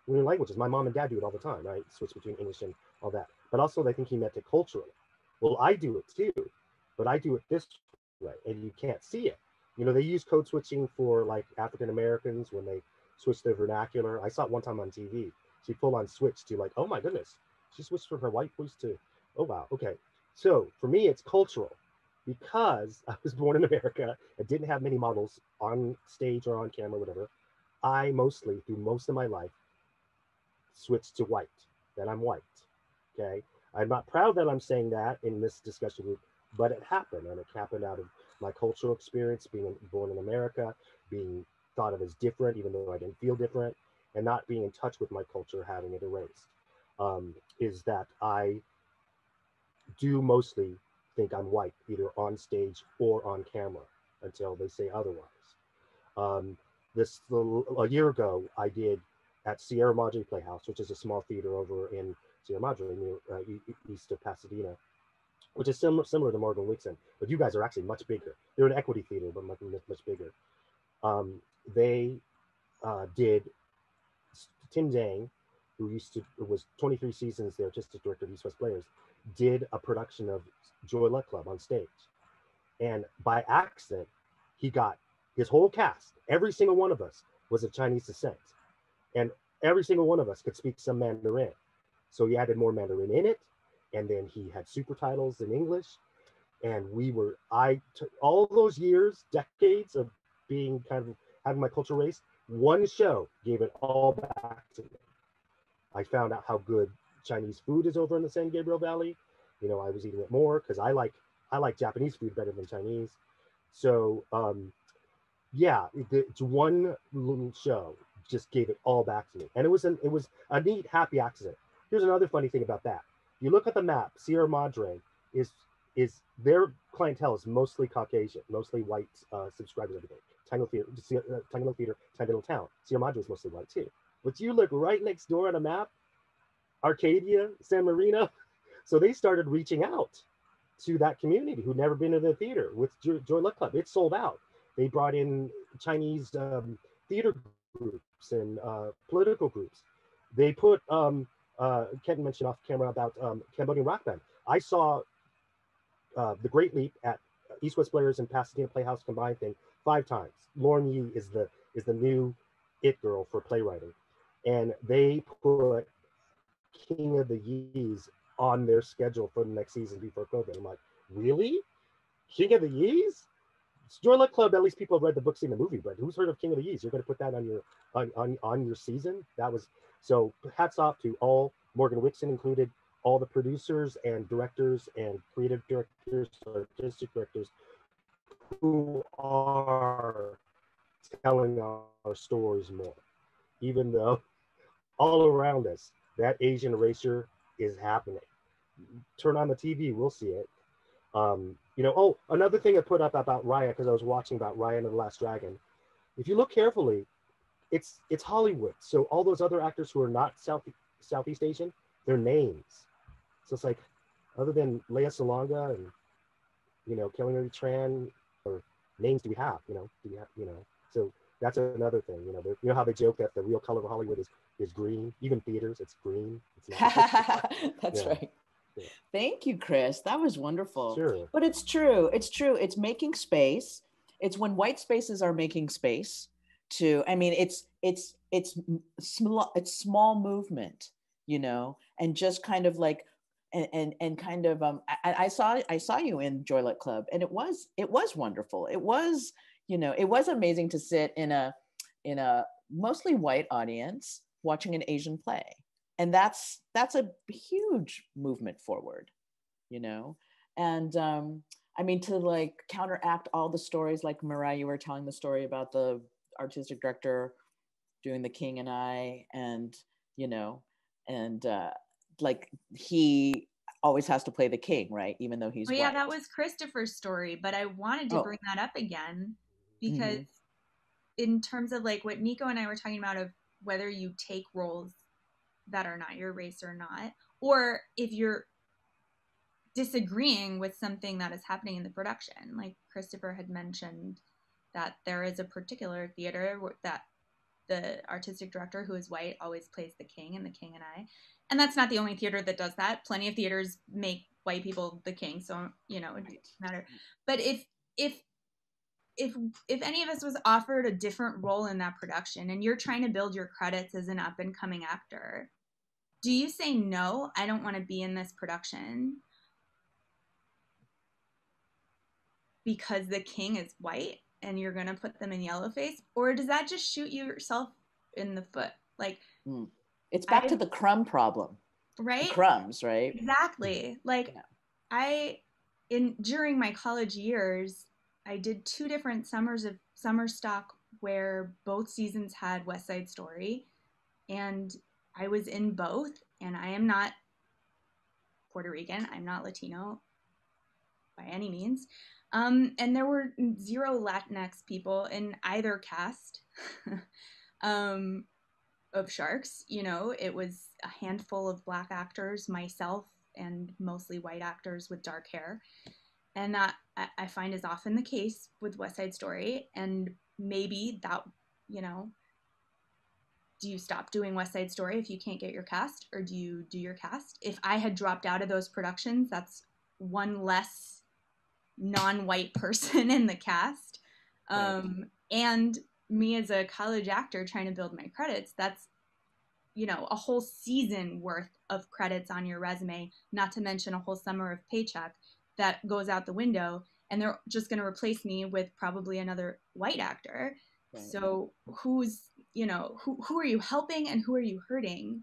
between languages. My mom and dad do it all the time, right? Switch between English and all that. But also I think he meant it culturally. Well, I do it too, but I do it this way, and you can't see it. You know, they use code switching for like African Americans when they switch their vernacular. I saw it one time on TV. She full on switched to like, oh my goodness, she switched from her white voice to, oh wow, okay. So for me, it's cultural because I was born in America and didn't have many models on stage or on camera, whatever. I mostly, through most of my life, switched to white. That I'm white. Okay. I'm not proud that I'm saying that in this discussion group, but it happened, and it happened out of my cultural experience, being born in America, being thought of as different, even though I didn't feel different, and not being in touch with my culture, having it erased. Is that I do mostly think I'm white, either on stage or on camera, until they say otherwise. Um, a year ago, I did at Sierra Madre Playhouse, which is a small theater over in Sierra Madre, near east of Pasadena, which is similar to Morgan-Wixson, but you guys are actually much bigger. They're an equity theater, but much bigger. They did Tim Dang, who was 23 seasons the artistic director of East West Players, did a production of Joy Luck Club on stage. And by accident, he got his whole cast, every single one of us was of Chinese descent. And every single one of us could speak some Mandarin. So he added more Mandarin in it. And then he had super titles in English. And all those years, decades of being kind of having my culture raised, one show gave it all back to me. I found out how good Chinese food is over in the San Gabriel Valley. You know, I was eating it more because I like Japanese food better than Chinese. So yeah, it's one little show just gave it all back to me, and it was a neat, happy accident. Here's another funny thing about that: you look at the map, Sierra Madre is their clientele is mostly Caucasian, mostly white subscribers every day. Tiny little theater, tiny little town. Sierra Madre is mostly white too. But you look right next door on a map, Arcadia, San Marino. So they started reaching out to that community who'd never been to the theater with Joy Luck Club. It sold out. They brought in Chinese theater groups and political groups. They put, Ken mentioned off camera about Cambodian rock band. I saw The Great Leap at East West Players and Pasadena Playhouse combined thing 5 times. Lauren Yee is the new it girl for playwriting. And they put King of the Yees on their schedule for the next season before COVID. I'm like, really? King of the Yees? Joy Luck Club, at least people have read the book, seen the movie, but who's heard of King of the Yees? You're going to put that on your season? That was, so hats off to all, Morgan-Wixson included, all the producers and directors and creative directors, artistic directors who are telling our stories more, even though all around us, that Asian erasure is happening. Turn on the TV, we'll see it. You know, oh, another thing I put up about Raya, because I was watching about Raya and the Last Dragon. If you look carefully, it's Hollywood. So all those other actors who are not Southeast Asian, they're names. So it's like, other than Lea Salonga and, you know, Kelly Marie Tran, or names do we have? So that's another thing. You know how they joke that the real color of Hollywood is green. Even theaters, it's green. It's not. That's right. Yeah. Thank you, Chris. That was wonderful. Sure. But it's true. It's true. It's making space. It's when white spaces are making space to, I mean, it's small movement, you know, and just kind of like, and kind of, I saw you in Joy Luck Club, and it was wonderful. It was, you know, it was amazing to sit in a mostly white audience watching an Asian play. And that's a huge movement forward, you know? And I mean, to like counteract all the stories, like Mariah, you were telling the story about the artistic director doing The King and I, and, you know, and like he always has to play the king, right? Even though he's well, yeah, white. that was Christopher's story, but I wanted to bring that up again because in terms of like what Nico and I were talking about of whether you take roles that are not your race or not, or if you're disagreeing with something that is happening in the production. Like Christopher had mentioned that there is a particular theater that the artistic director, who is white, always plays the king in The King and I. And that's not the only theater that does that. Plenty of theaters make white people the king, so, you know, it doesn't matter. But if any of us was offered a different role in that production and you're trying to build your credits as an up and coming actor, do you say, no, I don't want to be in this production because the king is white and you're going to put them in yellowface? Or does that just shoot yourself in the foot? Like, it's back to the crumb problem, right? The crumbs, right? Exactly. Like, during my college years, I did 2 different summers of summer stock where both seasons had West Side Story, and I was in both. And I am not Puerto Rican. I'm not Latino by any means. And there were 0 Latinx people in either cast of Sharks. You know, it was a handful of Black actors, myself, and mostly white actors with dark hair. And that I find is often the case with West Side Story. And maybe that, you know, do you stop doing West Side Story if you can't get your cast, or do you do your cast? If I had dropped out of those productions, that's one less non-white person in the cast. And me as a college actor trying to build my credits, that's, you know, a whole season worth of credits on your resume, not to mention a whole summer of paycheck that goes out the window, and they're just going to replace me with probably another white actor. Right. So who's, you know, who are you helping and who are you hurting?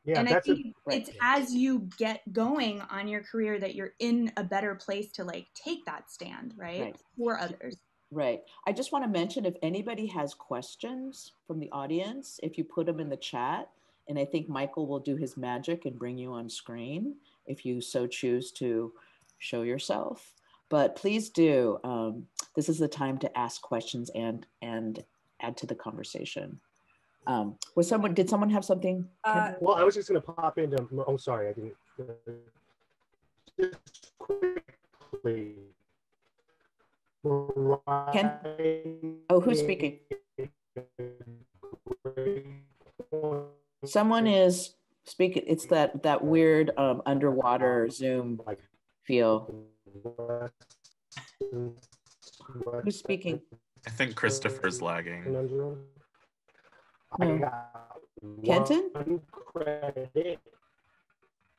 Yeah, and I think it's as you get going on your career that you're in a better place to like take that stand, right? For others. Right. I just want to mention, if anybody has questions from the audience, if you put them in the chat, and I think Michael will do his magic and bring you on screen if you so choose to show yourself. But please do. This is the time to ask questions and add to the conversation. Did someone have something? Well, I was just going to pop into, oh, sorry, I didn't. Just quickly. Who's speaking? Someone is speaking. It's that weird underwater Zoom feel. Who's speaking? I think Christopher's lagging. I got Kenton? one credit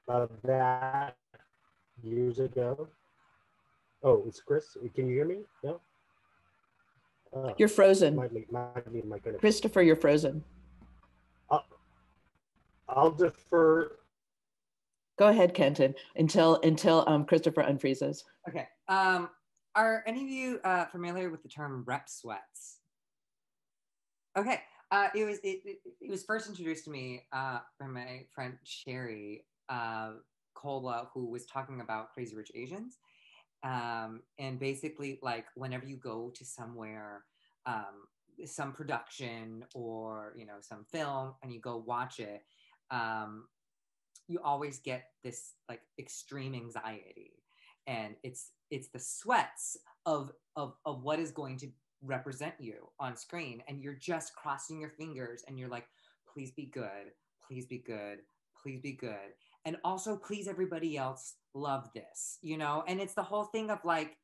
of that years ago. Oh, it's Chris. Can you hear me? No? You're frozen. Might be my Christopher, you're frozen. I'll defer. Go ahead, Kenton, until Christopher unfreezes. Okay. Are any of you familiar with the term rep sweats? Okay. It was first introduced to me by my friend Sherry Colwell, who was talking about Crazy Rich Asians. And basically, like, whenever you go to somewhere, some production or, you know, some film, and you go watch it, you always get this like extreme anxiety, and it's the sweats of what is going to represent you on screen, and you're just crossing your fingers, and you're like, please be good, please be good, please be good. And also, please, everybody else love this, you know? And it's the whole thing of like,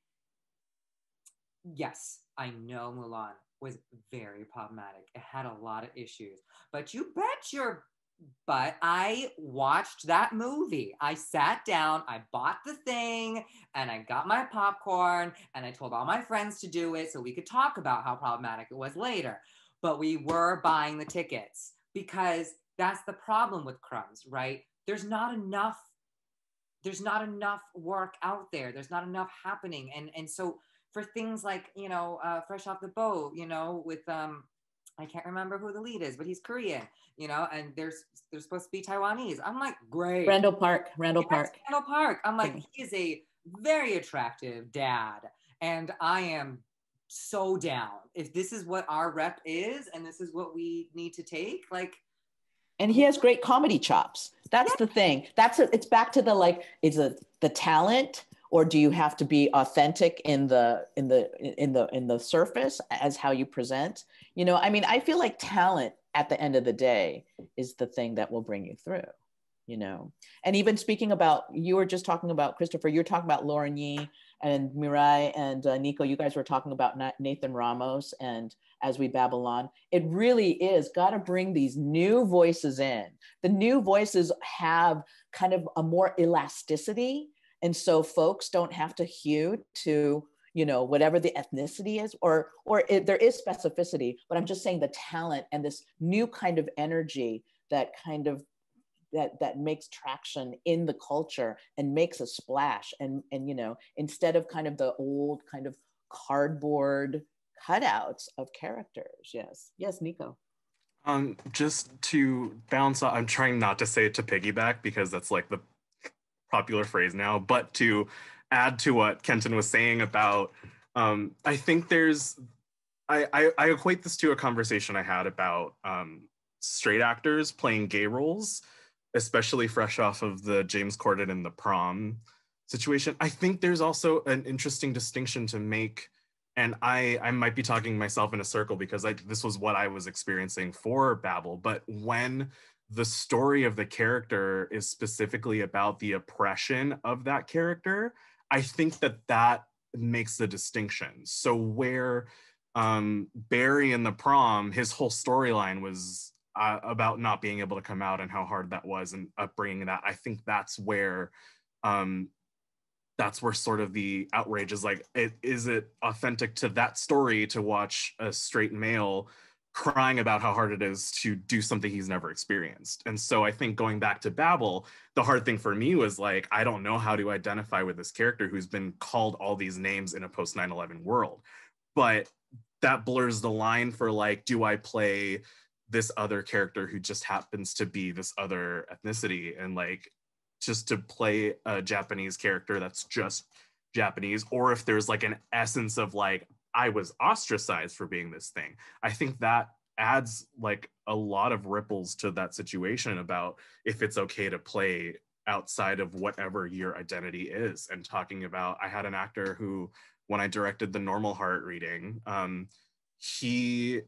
yes, I know Mulan was very problematic. It had a lot of issues, but you bet your butt I watched that movie. I sat down, I bought the thing, and I got my popcorn, and I told all my friends to do it so we could talk about how problematic it was later. But we were buying the tickets because that's the problem with crumbs, right? There's not enough work out there. There's not enough happening. And so for things like, you know, Fresh Off the Boat, you know, with, I can't remember who the lead is, but he's Korean, you know, and they're supposed to be Taiwanese. I'm like, great. Randall Park. I'm like, he is a very attractive dad. And I am so down. If this is what our rep is and this is what we need to take, like. And he has great comedy chops. That's the thing. It's back to the, like, is it the talent, or do you have to be authentic in the surface as how you present? You know, I mean, I feel like talent at the end of the day is the thing that will bring you through, you know? And even speaking about, you were just talking about, Christopher, you're talking about Lauren Yee and Mirai and Nico, you guys were talking about Nathan Ramos and As We Babylon. It really is got to bring these new voices in. The new voices have kind of a more elasticity. And so folks don't have to hew to, you know, whatever the ethnicity is, or there is specificity, but I'm just saying the talent and this new kind of energy that kind of that makes traction in the culture and makes a splash. And you know, instead of kind of the old kind of cardboard cutouts of characters. Yes, Nico. Just to bounce off, I'm trying not to say it to piggyback because that's like the popular phrase now, but to add to what Kenton was saying about, I think I equate this to a conversation I had about straight actors playing gay roles, especially fresh off of the James Corden and the Prom situation. I think there's also an interesting distinction to make, and I might be talking myself in a circle because this was what I was experiencing for Babel, but when the story of the character is specifically about the oppression of that character, I think that makes the distinction. So where Barry in the Prom, his whole storyline was about not being able to come out and how hard that was and upbringing that. I think that's where sort of the outrage is like, is it authentic to that story to watch a straight male crying about how hard it is to do something he's never experienced? And so I think going back to Babel, the hard thing for me was like, I don't know how to identify with this character who's been called all these names in a post 9/11 world. But that blurs the line for like, do I play this other character who just happens to be this other ethnicity, and like just to play a Japanese character that's just Japanese, or if there's like an essence of like, I was ostracized for being this thing. I think that adds like a lot of ripples to that situation about if it's okay to play outside of whatever your identity is. And talking about, I had an actor who, when I directed the Normal Heart reading, he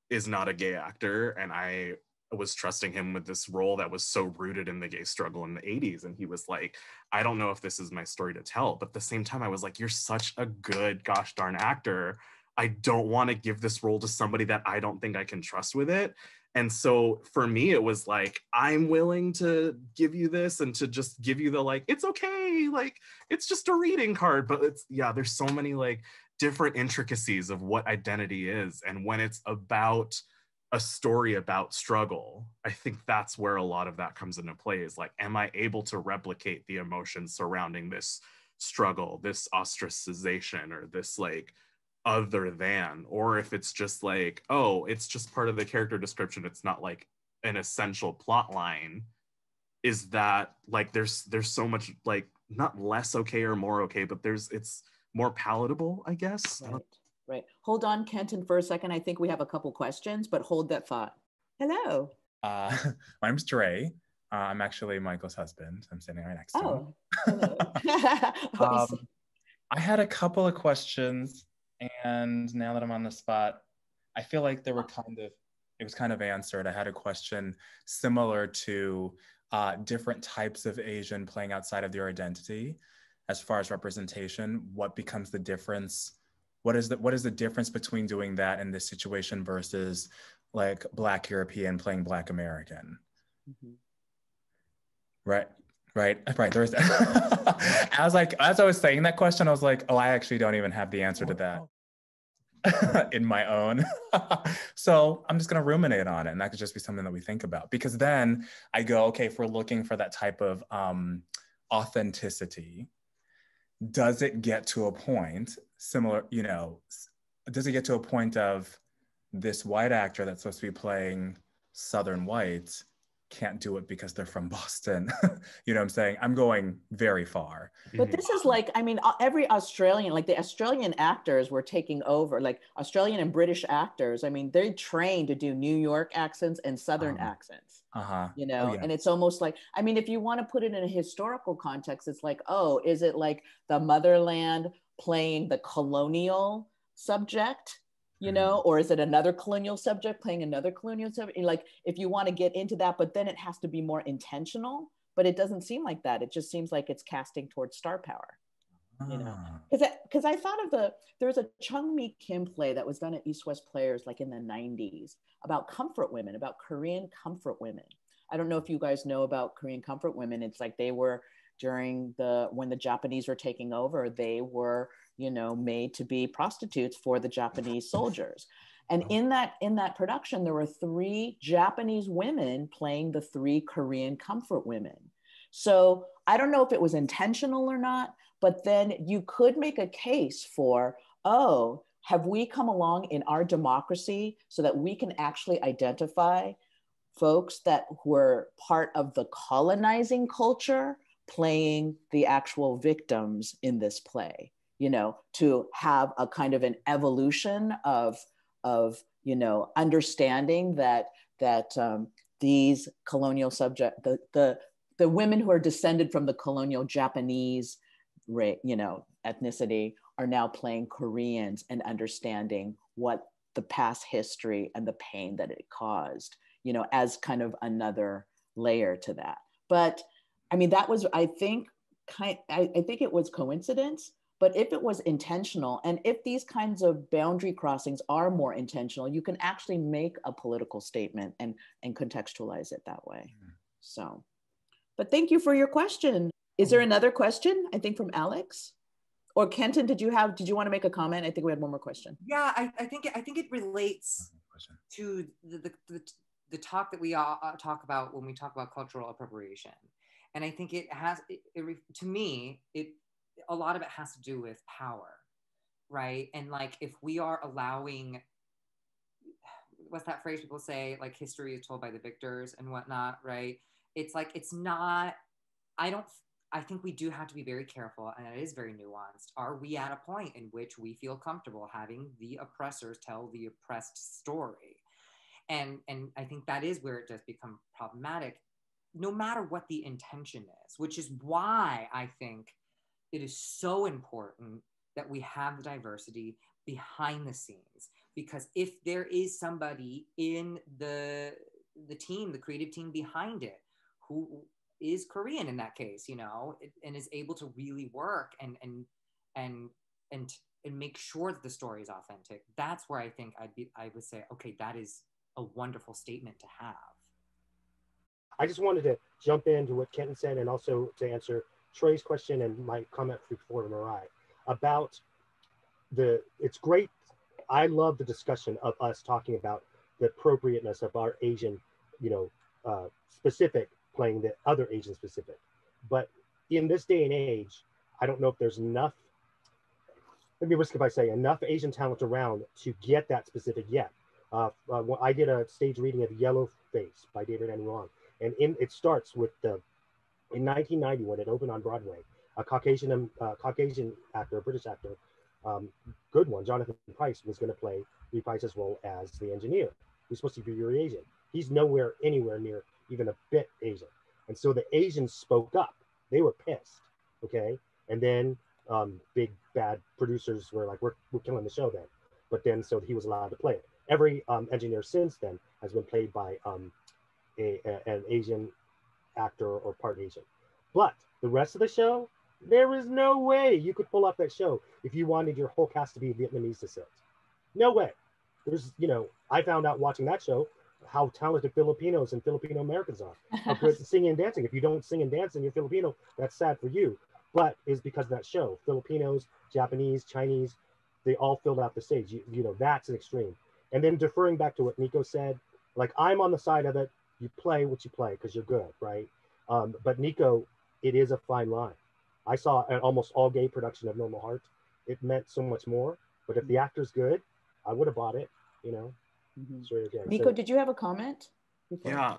is not a gay actor, and I was trusting him with this role that was so rooted in the gay struggle in the 80s. And he was like, I don't know if this is my story to tell. But at the same time, I was like, you're such a good gosh darn actor. I don't want to give this role to somebody that I don't think I can trust with it. And so for me, it was like, I'm willing to give you this and to just give you the, like, it's okay. Like, it's just a reading card. But it's, yeah, there's so many like different intricacies of what identity is. And when it's about a story about struggle, I think that's where a lot of that comes into play, is like, am I able to replicate the emotions surrounding this struggle, this ostracization, or this like other than, or if it's just like, oh, it's just part of the character description, it's not like an essential plot line, is that like there's so much like not less okay or more okay, but it's more palatable, I guess. Right. Hold on, Kenton, for a second. I think we have a couple questions, but hold that thought. Hello. My name's Dre. I'm actually Michael's husband. I'm sitting right next to him. Hello. I had a couple of questions, and now that I'm on the spot, I feel like it was kind of answered. I had a question similar to different types of Asian playing outside of their identity as far as representation. What becomes the difference? What is the difference between doing that in this situation versus like Black European playing Black American? Mm-hmm. Right. There's that. I was like, as I was saying that question, I was like, oh, I actually don't even have the answer to that in my own. So I'm just going to ruminate on it. And that could just be something that we think about, because then I go, okay, if we're looking for that type of authenticity, does it get to a point similar, you know, does it get to a point of this white actor that's supposed to be playing Southern white can't do it because they're from Boston. You know what I'm saying? I'm going very far. But this is like, I mean, every Australian, like the Australian actors were taking over, like Australian and British actors. I mean, they're trained to do New York accents and Southern accents, you know, Oh, yeah. and it's almost like, I mean, if you want to put it in a historical context, it's like, oh, is it like the motherland playing the colonial subject? You know, or is it another colonial subject playing another colonial subject? Like, if you want to get into that, but then it has to be more intentional. But it doesn't seem like that. It just seems like it's casting towards star power. You know, because I thought of there was a Chung Mi Kim play that was done at East West Players like in the 90s about comfort women, about Korean comfort women. I don't know if you guys know about Korean comfort women. It's like they were when the Japanese were taking over, they were, you know, made to be prostitutes for the Japanese soldiers. And in that production, there were 3 Japanese women playing the 3 Korean comfort women. So I don't know if it was intentional or not, but then you could make a case for, oh, have we come along in our democracy so that we can actually identify folks that were part of the colonizing culture playing the actual victims in this play, you know, to have a kind of an evolution of you know, understanding that these colonial the women who are descended from the colonial Japanese, you know, ethnicity are now playing Koreans and understanding what the past history and the pain that it caused, you know, as kind of another layer to that. But I mean, that was, I think it was coincidence. But if it was intentional, and if these kinds of boundary crossings are more intentional, you can actually make a political statement and contextualize it that way. So, but thank you for your question. Is there another question? I think from Alex or Kenton. Did you want to make a comment? I think we had one more question. Yeah, I think it relates to the talk that we all talk about when we talk about cultural appropriation, and I think to me a lot of it has to do with power, right? And like, if we are allowing, what's that phrase people say, like, history is told by the victors and whatnot, right? It's like, it's not, I think we do have to be very careful, and it is very nuanced. Are we at a point in which we feel comfortable having the oppressors tell the oppressed story? And I think that is where it does become problematic, no matter what the intention is, which is why I think it is so important that we have the diversity behind the scenes, because if there is somebody in the team, the creative team behind it, who is Korean in that case, you know, and is able to really work and make sure that the story is authentic, that's where I think I would say, okay, that is a wonderful statement to have. I just wanted to jump into what Kenton said, and also to answer Trey's question and my comment before Mariah about it's great. I love the discussion of us talking about the appropriateness of our Asian, you know, specific playing the other Asian specific. But in this day and age, I don't know if there's enough, let me risk if I say enough Asian talent around to get that specific yet. I did a stage reading of Yellow Face by David N. Wong, and it starts with in 1990, when it opened on Broadway, a Caucasian actor, a British actor, good one, Jonathan Pryce, was going to reprise his role as the engineer. He's supposed to be very Asian. He's anywhere near even a bit Asian. And so the Asians spoke up. They were pissed, okay? And then big bad producers were like, we're killing the show then. But then, so he was allowed to play it. Every engineer since then has been played by an Asian actor or part Asian. But the rest of the show, there is no way you could pull off that show if you wanted your whole cast to be Vietnamese descent. No way. There's, you know, I found out watching that show how talented Filipinos and Filipino Americans are. How good at singing and dancing. If you don't sing and dance and you're Filipino, that's sad for you. But it's because of that show. Filipinos, Japanese, Chinese, they all filled out the stage. You know, that's an extreme. And then deferring back to what Nico said, like, I'm on the side of it. You play what you play because you're good, right? But Nico, it is a fine line. I saw an almost all gay production of Normal Heart. It meant so much more. But if the actor's good, I would have bought it, you know. Nico, did you have a comment? Yeah,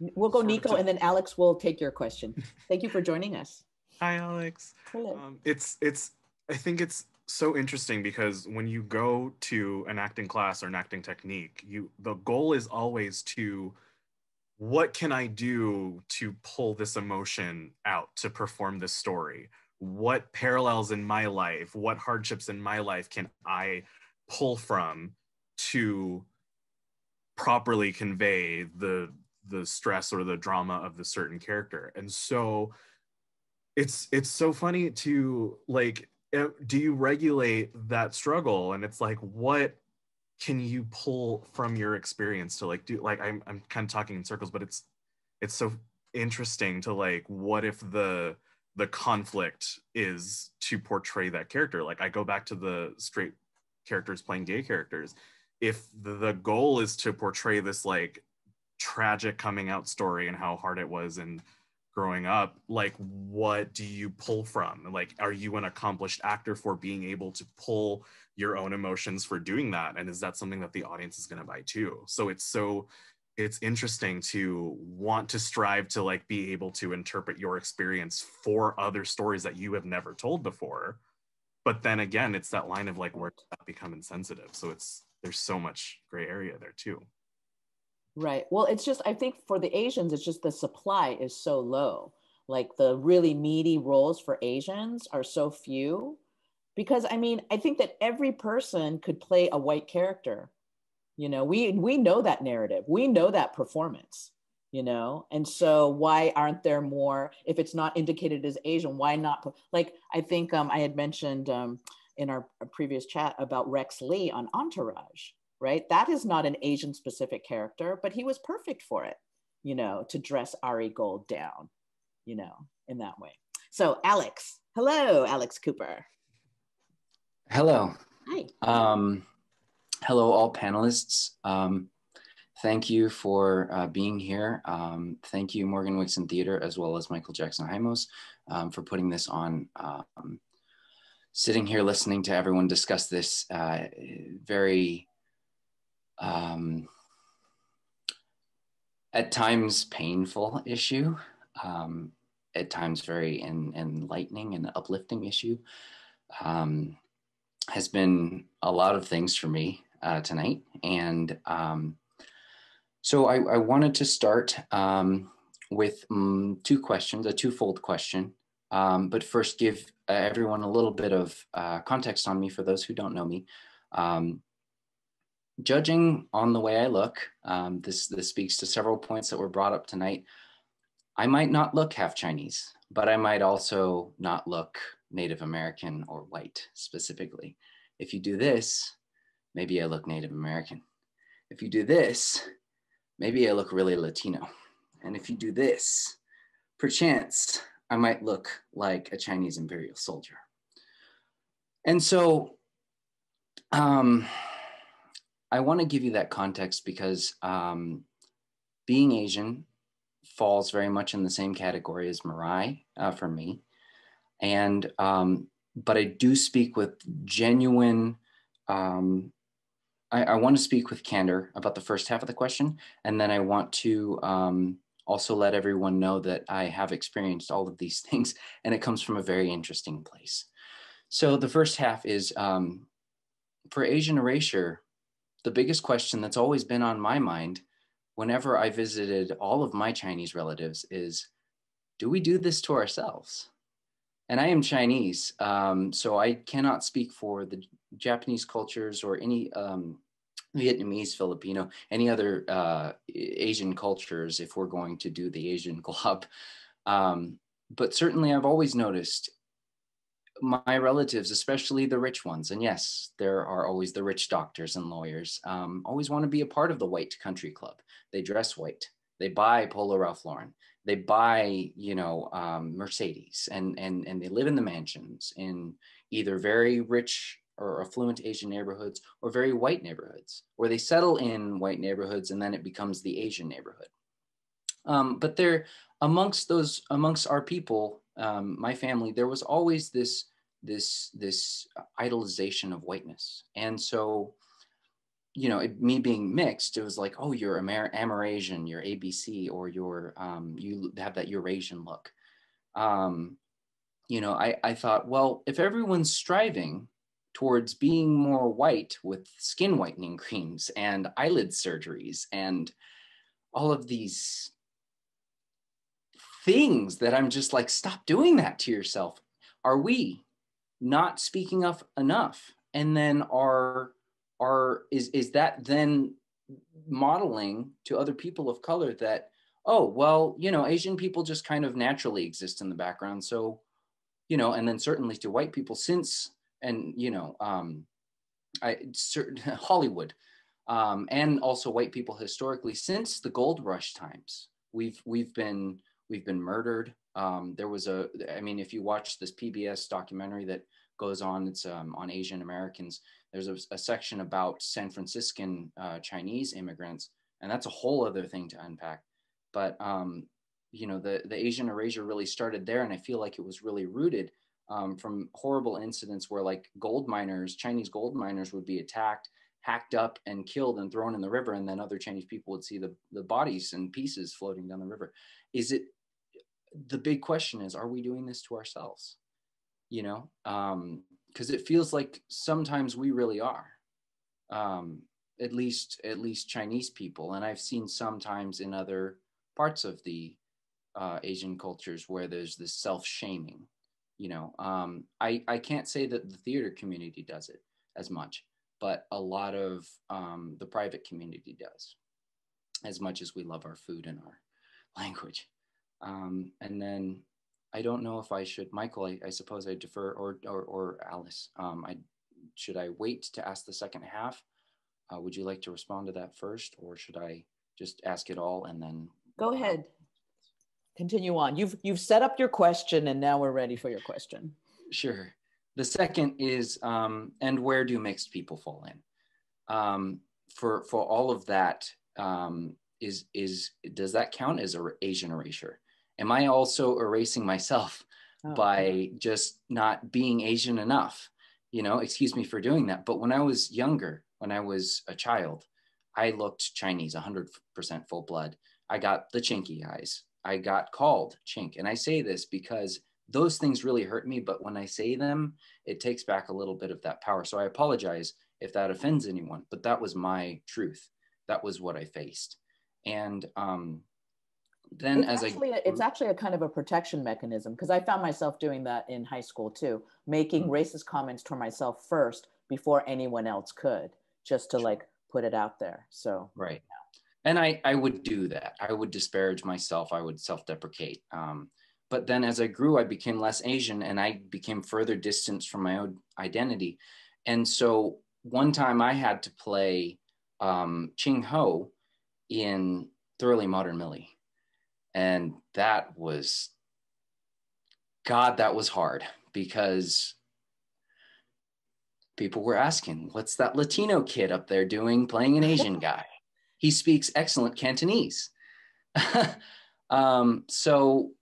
We'll go Nico, and then Alex will take your question. Thank you for joining us. Hi, Alex. Hello. I think it's so interesting because when you go to an acting class or an acting technique, the goal is always to, what can I do to pull this emotion out to perform this story? What parallels in my life, what hardships in my life can I pull from to properly convey the stress or the drama of the certain character? And so it's so funny to like, do you regulate that struggle? And it's like, what can you pull from your experience to like do, like, I'm kind of talking in circles, but it's so interesting to like, what if the conflict is to portray that character? Like, I go back to the straight characters playing gay characters. If the goal is to portray this like tragic coming out story and how hard it was and growing up, like, what do you pull from? Like, are you an accomplished actor for being able to pull your own emotions for doing that? And is that something that the audience is going to buy too? So it's interesting to want to strive to like be able to interpret your experience for other stories that you have never told before. But then again, it's that line of like, where does that become insensitive? So there's so much gray area there too. Right. Well, it's just, I think for the Asians, it's just the supply is so low. Like the really meaty roles for Asians are so few. Because I mean, I think that every person could play a white character. You know, we know that narrative. We know that performance, you know? And so why aren't there more, if it's not indicated as Asian, why not? Like, I think I had mentioned in our previous chat about Rex Lee on Entourage. Right? That is not an Asian specific character, but he was perfect for it, you know, to dress Ari Gold down, you know, in that way. So Alex, hello, Alex Cooper. Hello. Hi. Hello, all panelists. Thank you for being here. Thank you, Morgan-Wixson Theater, as well as Michael Jackson Hymos, for putting this on. Sitting here listening to everyone discuss this very at times painful issue, at times very enlightening and uplifting issue, has been a lot of things for me tonight. And so I wanted to start with two questions, a twofold question, but first give everyone a little bit of context on me for those who don't know me. Judging on the way I look, this speaks to several points that were brought up tonight. I might not look half Chinese, but I might also not look Native American or white specifically. If you do this, maybe I look Native American. If you do this, maybe I look really Latino. And if you do this, perchance, I might look like a Chinese imperial soldier. And so, I want to give you that context because being Asian falls very much in the same category as Mirai for me. And, but I do speak with genuine, I want to speak with candor about the first half of the question. And then I want to also let everyone know that I have experienced all of these things and it comes from a very interesting place. So the first half is for Asian Erasure, the biggest question that's always been on my mind whenever I visited all of my Chinese relatives is, do we do this to ourselves? And I am Chinese, so I cannot speak for the Japanese cultures or any Vietnamese, Filipino, any other Asian cultures if we're going to do the Asian club. But certainly I've always noticed my relatives, especially the rich ones, and yes, there are always the rich doctors and lawyers, always want to be a part of the white country club. They dress white. They buy Polo Ralph Lauren. They buy, you know, Mercedes, and they live in the mansions in either very rich or affluent Asian neighborhoods or very white neighborhoods, or they settle in white neighborhoods and then it becomes the Asian neighborhood. But there, amongst our people, my family, there was always this idolization of whiteness. And so you know, me being mixed, it was like, oh, you're Amerasian, you're ABC, or you're, you have that Eurasian look. You know, I thought, well, if everyone's striving towards being more white with skin whitening creams and eyelid surgeries and all of these things that I'm just like, stop doing that to yourself. Are we not speaking up enough? And then is that then modeling to other people of color that, oh, well, you know, Asian people just kind of naturally exist in the background. So, you know, and then certainly to white people since, and, you know, Hollywood, and also white people historically since the gold rush times, we've been murdered. There was I mean, if you watch this PBS documentary that goes on, it's on Asian Americans, there's a section about San Franciscan Chinese immigrants, and that's a whole other thing to unpack. But you know, the Asian erasure really started there, and I feel like it was really rooted from horrible incidents where like Chinese gold miners would be attacked, hacked up and killed and thrown in the river, and then other Chinese people would see the bodies and pieces floating down the river. The big question is, are we doing this to ourselves? You know, because it feels like sometimes we really are, at least Chinese people. And I've seen sometimes in other parts of the Asian cultures where there's this self-shaming, you know. I can't say that the theater community does it as much, but a lot of the private community does, as much as we love our food and our language. And then I don't know if I should, Michael, I suppose I defer, or Alice, should I wait to ask the second half? Would you like to respond to that first, or should I just ask it all and then? Go ahead. Continue on. You've set up your question, and now we're ready for your question. Sure. The second is, and where do mixed people fall in? For all of that, does that count as Asian erasure? Am I also erasing myself by just not being Asian enough? You know, excuse me for doing that. But when I was younger, when I was a child, I looked Chinese, 100% full blood. I got the chinky eyes. I got called chink. And I say this because those things really hurt me. But when I say them, it takes back a little bit of that power. So I apologize if that offends anyone, but that was my truth. That was what I faced. And then it's actually a kind of a protection mechanism, because I found myself doing that in high school too, making racist comments toward myself first before anyone else could, just to like put it out there. So right. And I would do that. I would disparage myself. I would self-deprecate. But then as I grew, I became less Asian, and I became further distanced from my own identity. And so one time I had to play Ching Ho in Thoroughly Modern Millie. And that was hard, because people were asking, what's that Latino kid up there doing playing an Asian guy? He speaks excellent Cantonese. So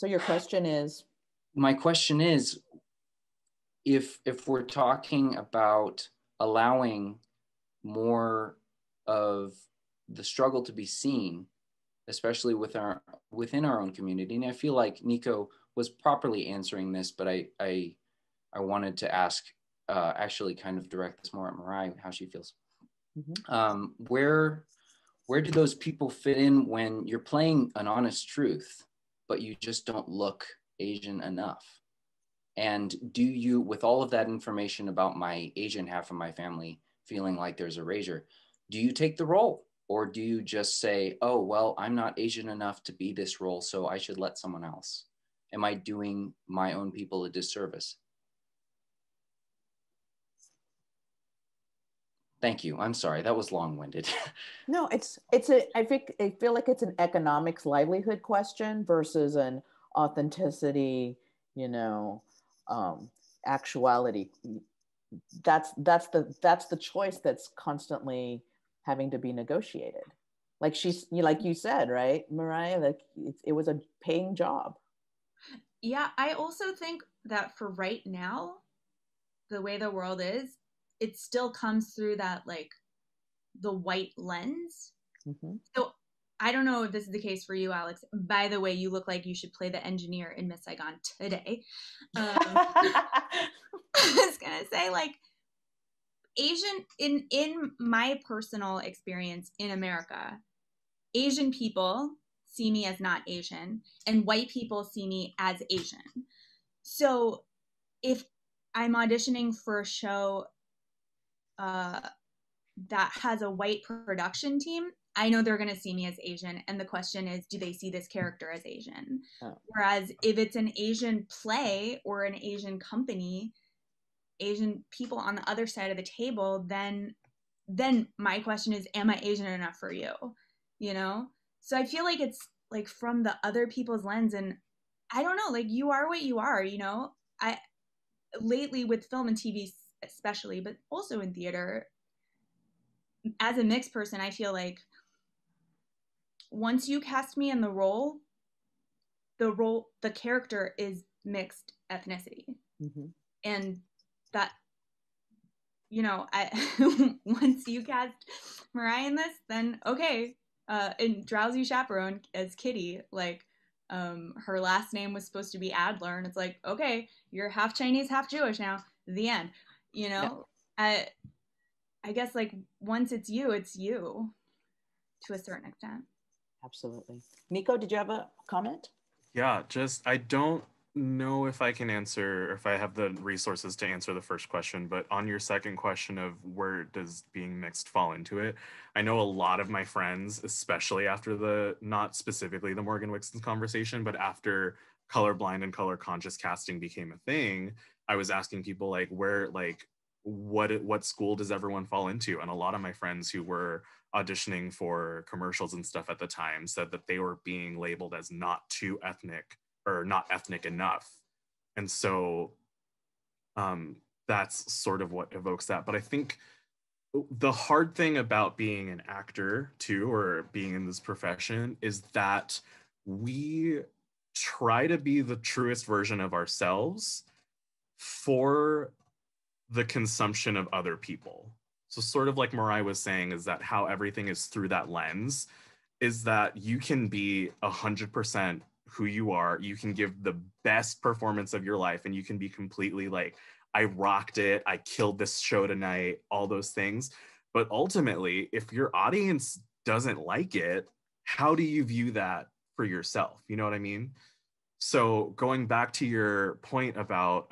your question is? My question is, if we're talking about allowing more of the struggle to be seen, especially within our own community. And I feel like Nico was properly answering this, but I wanted to ask, actually kind of direct this more at Mariah, how she feels. Mm-hmm. Where do those people fit in when you're playing an honest truth, but you just don't look Asian enough? And do you, with all of that information about my Asian half of my family feeling like there's erasure, do you take the role? Or do you just say, oh, well, I'm not Asian enough to be this role, so I should let someone else? Am I doing my own people a disservice? Thank you. I'm sorry, that was long-winded. No, I feel like it's an economics livelihood question versus an authenticity, you know, actuality. That's the choice that's constantly having to be negotiated. Like you said, right, Mariah, like it was a paying job. Yeah, I also think that for right now, the way the world is, it still comes through that like the white lens. Mm-hmm. So I don't know if this is the case for you, Alex. By the way, you look like you should play the engineer in Miss Saigon today. I was gonna say, like, Asian, in my personal experience in America, Asian people see me as not Asian, and white people see me as Asian. So if I'm auditioning for a show that has a white production team, I know they're going to see me as Asian. And the question is, do they see this character as Asian? Oh. Whereas if it's an Asian play or an Asian company, Asian people on the other side of the table, then my question is, am I Asian enough for you? You know? So I feel like it's like from the other people's lens, and I don't know, like, you are what you are, you know? I lately with film and TV especially, but also in theater, as a mixed person, I feel like once you cast me in the the character is mixed ethnicity. Mm-hmm. And that, you know, once you cast Mariah in this, then okay, in Drowsy Chaperone as Kitty, like, her last name was supposed to be Adler, and it's like, okay, you're half Chinese, half Jewish now, the end, you know? Yeah. I guess, like, once it's you to a certain extent. Absolutely. Nico, did you have a comment? Yeah, just I don't know if I can answer, or if I have the resources to answer the first question, but on your second question of where does being mixed fall into it, I know a lot of my friends, especially after not specifically the Morgan-Wixson conversation, but after colorblind and color conscious casting became a thing, I was asking people like, where, like, what school does everyone fall into? And a lot of my friends who were auditioning for commercials and stuff at the time said that they were being labeled as not too ethnic or not ethnic enough. And so that's sort of what evokes that. But I think the hard thing about being an actor too, or being in this profession, is that we try to be the truest version of ourselves for the consumption of other people. So sort of like Mariah was saying, is that how everything is through that lens, is that you can be 100% who you are. You can give the best performance of your life, and you can be completely like, I rocked it, I killed this show tonight, all those things. But ultimately, if your audience doesn't like it, how do you view that for yourself? You know what I mean? So going back to your point about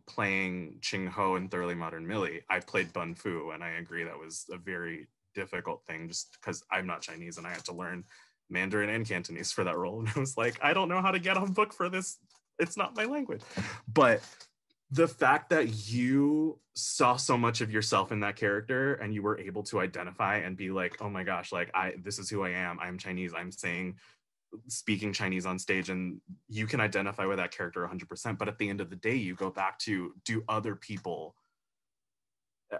playing Ching Ho in Thoroughly Modern Millie, I played Bun Fu, and I agree that was a very difficult thing just because I'm not Chinese and I had to learn Mandarin and Cantonese for that role. And I was like, I don't know how to get on book for this. It's not my language. But the fact that you saw so much of yourself in that character and you were able to identify and be like, oh my gosh, like this is who I am. I'm Chinese. I'm speaking Chinese on stage, and you can identify with that character 100%. But at the end of the day, you go back to, do other people,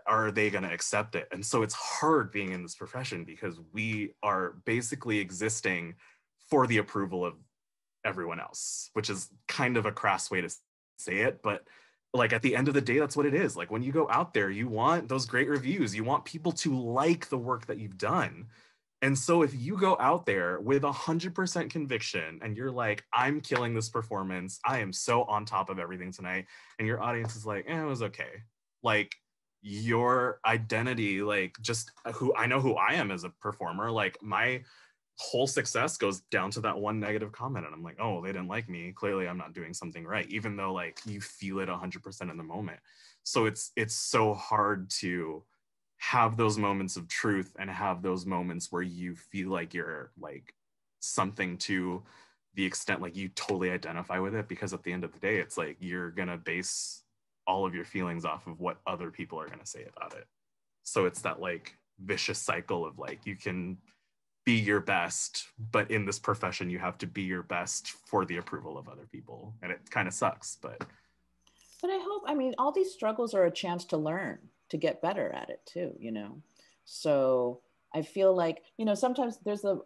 are they going to accept it? And so it's hard being in this profession because we are basically existing for the approval of everyone else, which is kind of a crass way to say it, but like at the end of the day, that's what it is. Like when you go out there, you want those great reviews, you want people to like the work that you've done. And so if you go out there with 100% conviction and you're like, I'm killing this performance, I am so on top of everything tonight, and your audience is like, it was okay. Like your identity, like just I know who I am as a performer, like my whole success goes down to that one negative comment. And I'm like, oh, they didn't like me. Clearly I'm not doing something right, even though like you feel it 100% in the moment. So it's so hard to have those moments of truth and have those moments where you feel like you're like something to the extent like you totally identify with it, because at the end of the day, it's like you're gonna base all of your feelings off of what other people are gonna say about it. So it's that like vicious cycle of like, you can be your best, but in this profession you have to be your best for the approval of other people, and it kind of sucks. But I hope, I mean, all these struggles are a chance to learn, to get better at it too, you know? So I feel like, you know, sometimes there's a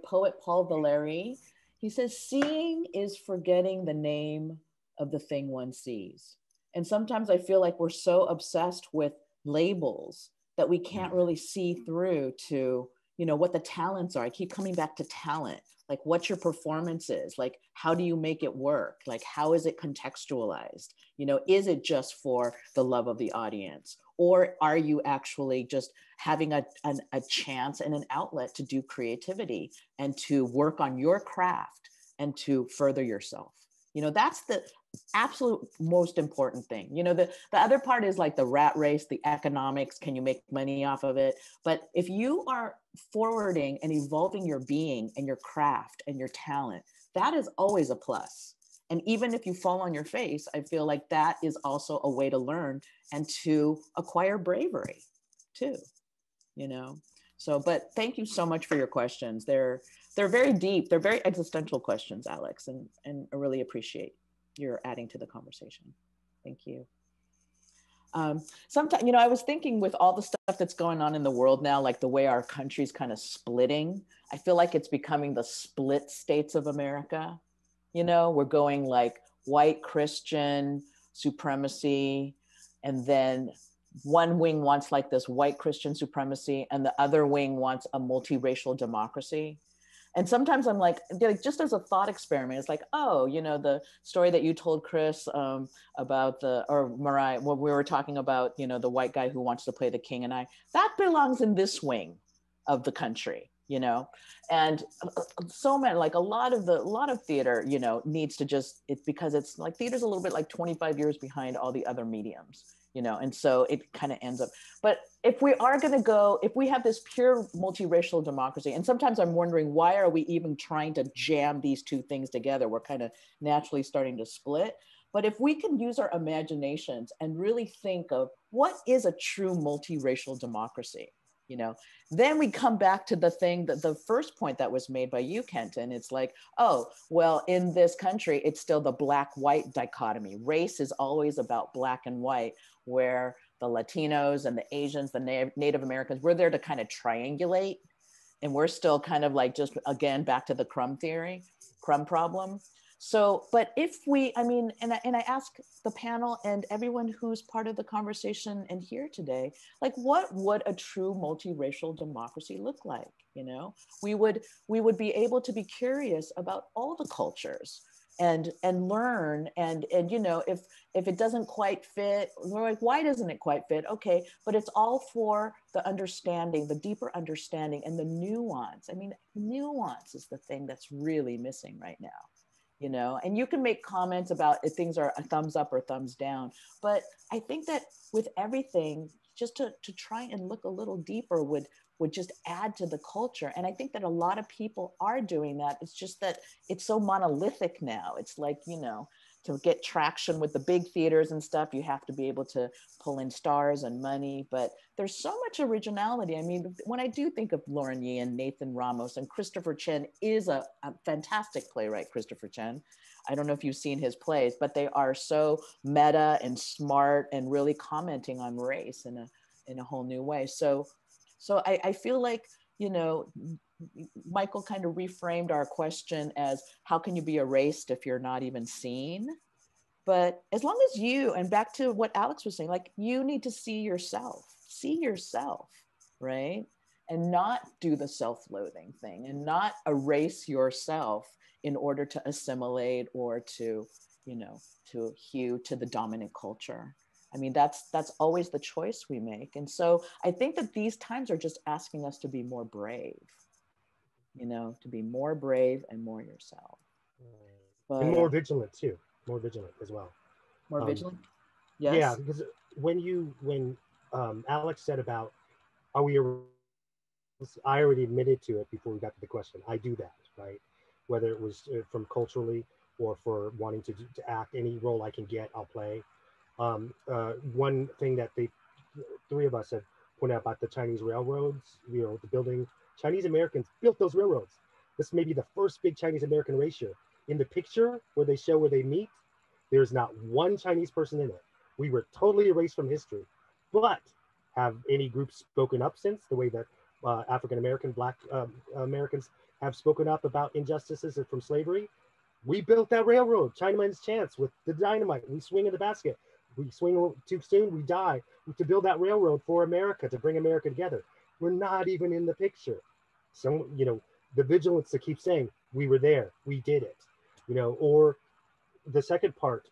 poet, Paul Valéry, he says, seeing is forgetting the name of the thing one sees. And sometimes I feel like we're so obsessed with labels that we can't really see through to, you know, what the talents are. I keep coming back to talent. Like, what your performance is, like, how do you make it work? Like, how is it contextualized? You know, is it just for the love of the audience? Or are you actually just having a chance and an outlet to do creativity and to work on your craft and to further yourself? You know, that's the absolute most important thing. You know, the other part is like the rat race, the economics, can you make money off of it? But if you are forwarding and evolving your being and your craft and your talent, that is always a plus. And even if you fall on your face, I feel like that is also a way to learn and to acquire bravery too, you know? So, but thank you so much for your questions. They're very deep. They're very existential questions, Alex, and I really appreciate your adding to the conversation. Thank you. Sometimes, you know, I was thinking with all the stuff that's going on in the world now, like the way our country's kind of splitting, I feel like it's becoming the split states of America. You know, we're going like white Christian supremacy, and then one wing wants like this white Christian supremacy, and the other wing wants a multiracial democracy. And sometimes I'm like, just as a thought experiment, it's like, oh, you know, the story that you told Chris about or Mariah, when we were talking about, you know, the white guy who wants to play the king and I, that belongs in this wing of the country, you know? And so many, like a lot of theater, you know, needs to just, it's because it's like, theater's a little bit like 25 years behind all the other mediums, you know? And so it kind of ends up, but if we are going to go, if we have this pure multiracial democracy, and sometimes I'm wondering, why are we even trying to jam these two things together? We're kind of naturally starting to split. But if we can use our imaginations and really think of what is a true multiracial democracy, you know, then we come back to the thing that the first point that was made by you, Kenton. It's like, oh, well, in this country, it's still the black-white dichotomy. Race is always about black and white, where the Latinos and the Asians, the Native Americans, we're there to kind of triangulate. And we're still kind of like, just again, back to the crumb theory, crumb problem. So, but if we, I mean, and I ask the panel and everyone who's part of the conversation and here today, like, what would a true multiracial democracy look like? You know, we would be able to be curious about all the cultures and learn and you know, if it doesn't quite fit, we're like, why doesn't it quite fit? Okay, but it's all for the understanding, the deeper understanding and the nuance. I mean, nuance is the thing that's really missing right now. You know, and you can make comments about if things are a thumbs up or thumbs down, but I think that with everything, just to try and look a little deeper would just add to the culture. And I think that a lot of people are doing that. It's just that it's so monolithic now. It's like, you know, to get traction with the big theaters and stuff, you have to be able to pull in stars and money, but there's so much originality. I mean, when I do think of Lauren Yee and Nathan Ramos, and Christopher Chen is a fantastic playwright, Christopher Chen. I don't know if you've seen his plays, but they are so meta and smart and really commenting on race in a whole new way. So I feel like, you know, Michael kind of reframed our question as, how can you be erased if you're not even seen? But as long as you, and back to what Alex was saying, like, you need to see yourself, right? And not do the self-loathing thing and not erase yourself in order to assimilate or to, you know, to hew to the dominant culture. I mean, that's always the choice we make. And so I think that these times are just asking us to be more brave, you know, to be more brave and more yourself. But, and more vigilant too, more vigilant as well. More vigilant? Yes. Yeah, because when Alex said about, are we, I already admitted to it before we got to the question. I do that, right? Whether it was from culturally or for wanting to act, any role I can get, I'll play. One thing that the three of us have pointed out about the Chinese railroads, you know, the building, Chinese Americans built those railroads. This may be the first big Chinese American erasure. In the picture where they show where they meet, there's not one Chinese person in it. We were totally erased from history. But have any groups spoken up since, the way that African American, Black Americans have spoken up about injustices from slavery? We built that railroad, Chinaman's Chance, with the dynamite. We swing in the basket. We swing too soon, we die. To build that railroad for America, to bring America together. We're not even in the picture. So, you know, the vigilance that keeps saying, we were there, we did it, you know, or the second part,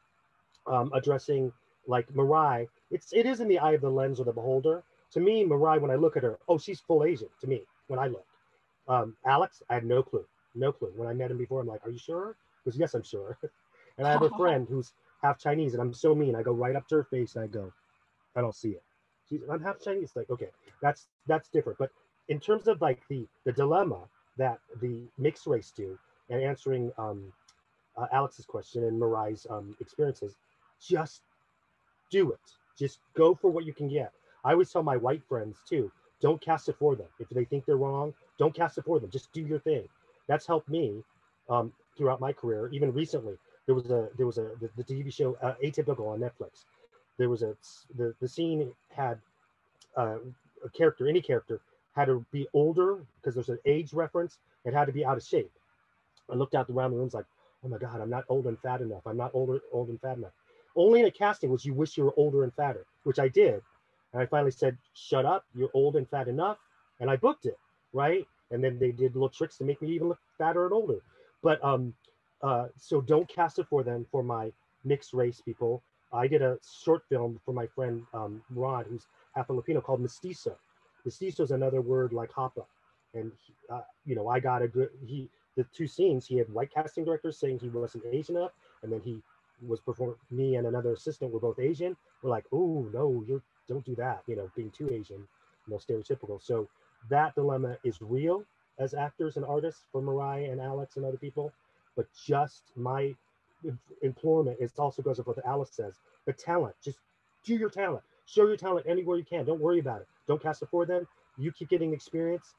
addressing like Mirai, it is in the eye of the lens of the beholder. To me, Mirai, when I look at her, oh, she's full Asian to me when I look. Alex, I had no clue. When I met him before, I'm like, are you sure? He goes, yes, I'm sure. And I have a friend who's half Chinese, and I'm so mean. I go right up to her face and I go, I don't see it. I'm half Chinese. Like, okay, that's different. But in terms of like the dilemma that the mixed race do, and answering Alex's question and Marai's experiences, just do it. Just go for what you can get. I always tell my white friends too, don't cast it for them. If they think they're wrong, don't cast it for them. Just do your thing. That's helped me throughout my career. Even recently, there was the TV show Atypical on Netflix. There was the scene had a character, any character, had to be older because there's an age reference. It had to be out of shape. I looked out around the rooms like, oh my God, I'm not old and fat enough. I'm not old and fat enough. Only in a casting was you wish you were older and fatter, which I did. And I finally said, shut up, you're old and fat enough. And I booked it, right? And then they did little tricks to make me even look fatter and older. But so don't cast it for them, for my mixed race people. I did a short film for my friend Ron, who's half Filipino, called Mestizo. Mestizo is another word like Hapa. And, you know, I got the two scenes, he had white casting directors saying he wasn't Asian enough. And then he was performing, me and another assistant were both Asian. We're like, oh, no, don't do that, you know, being too Asian, you know, stereotypical. So that dilemma is real as actors and artists for Mirai and Alex and other people. But just my implorement, it also goes with what Alice says, the talent, just do your talent, show your talent anywhere you can. Don't worry about it. Don't cast it for them. You keep getting experience.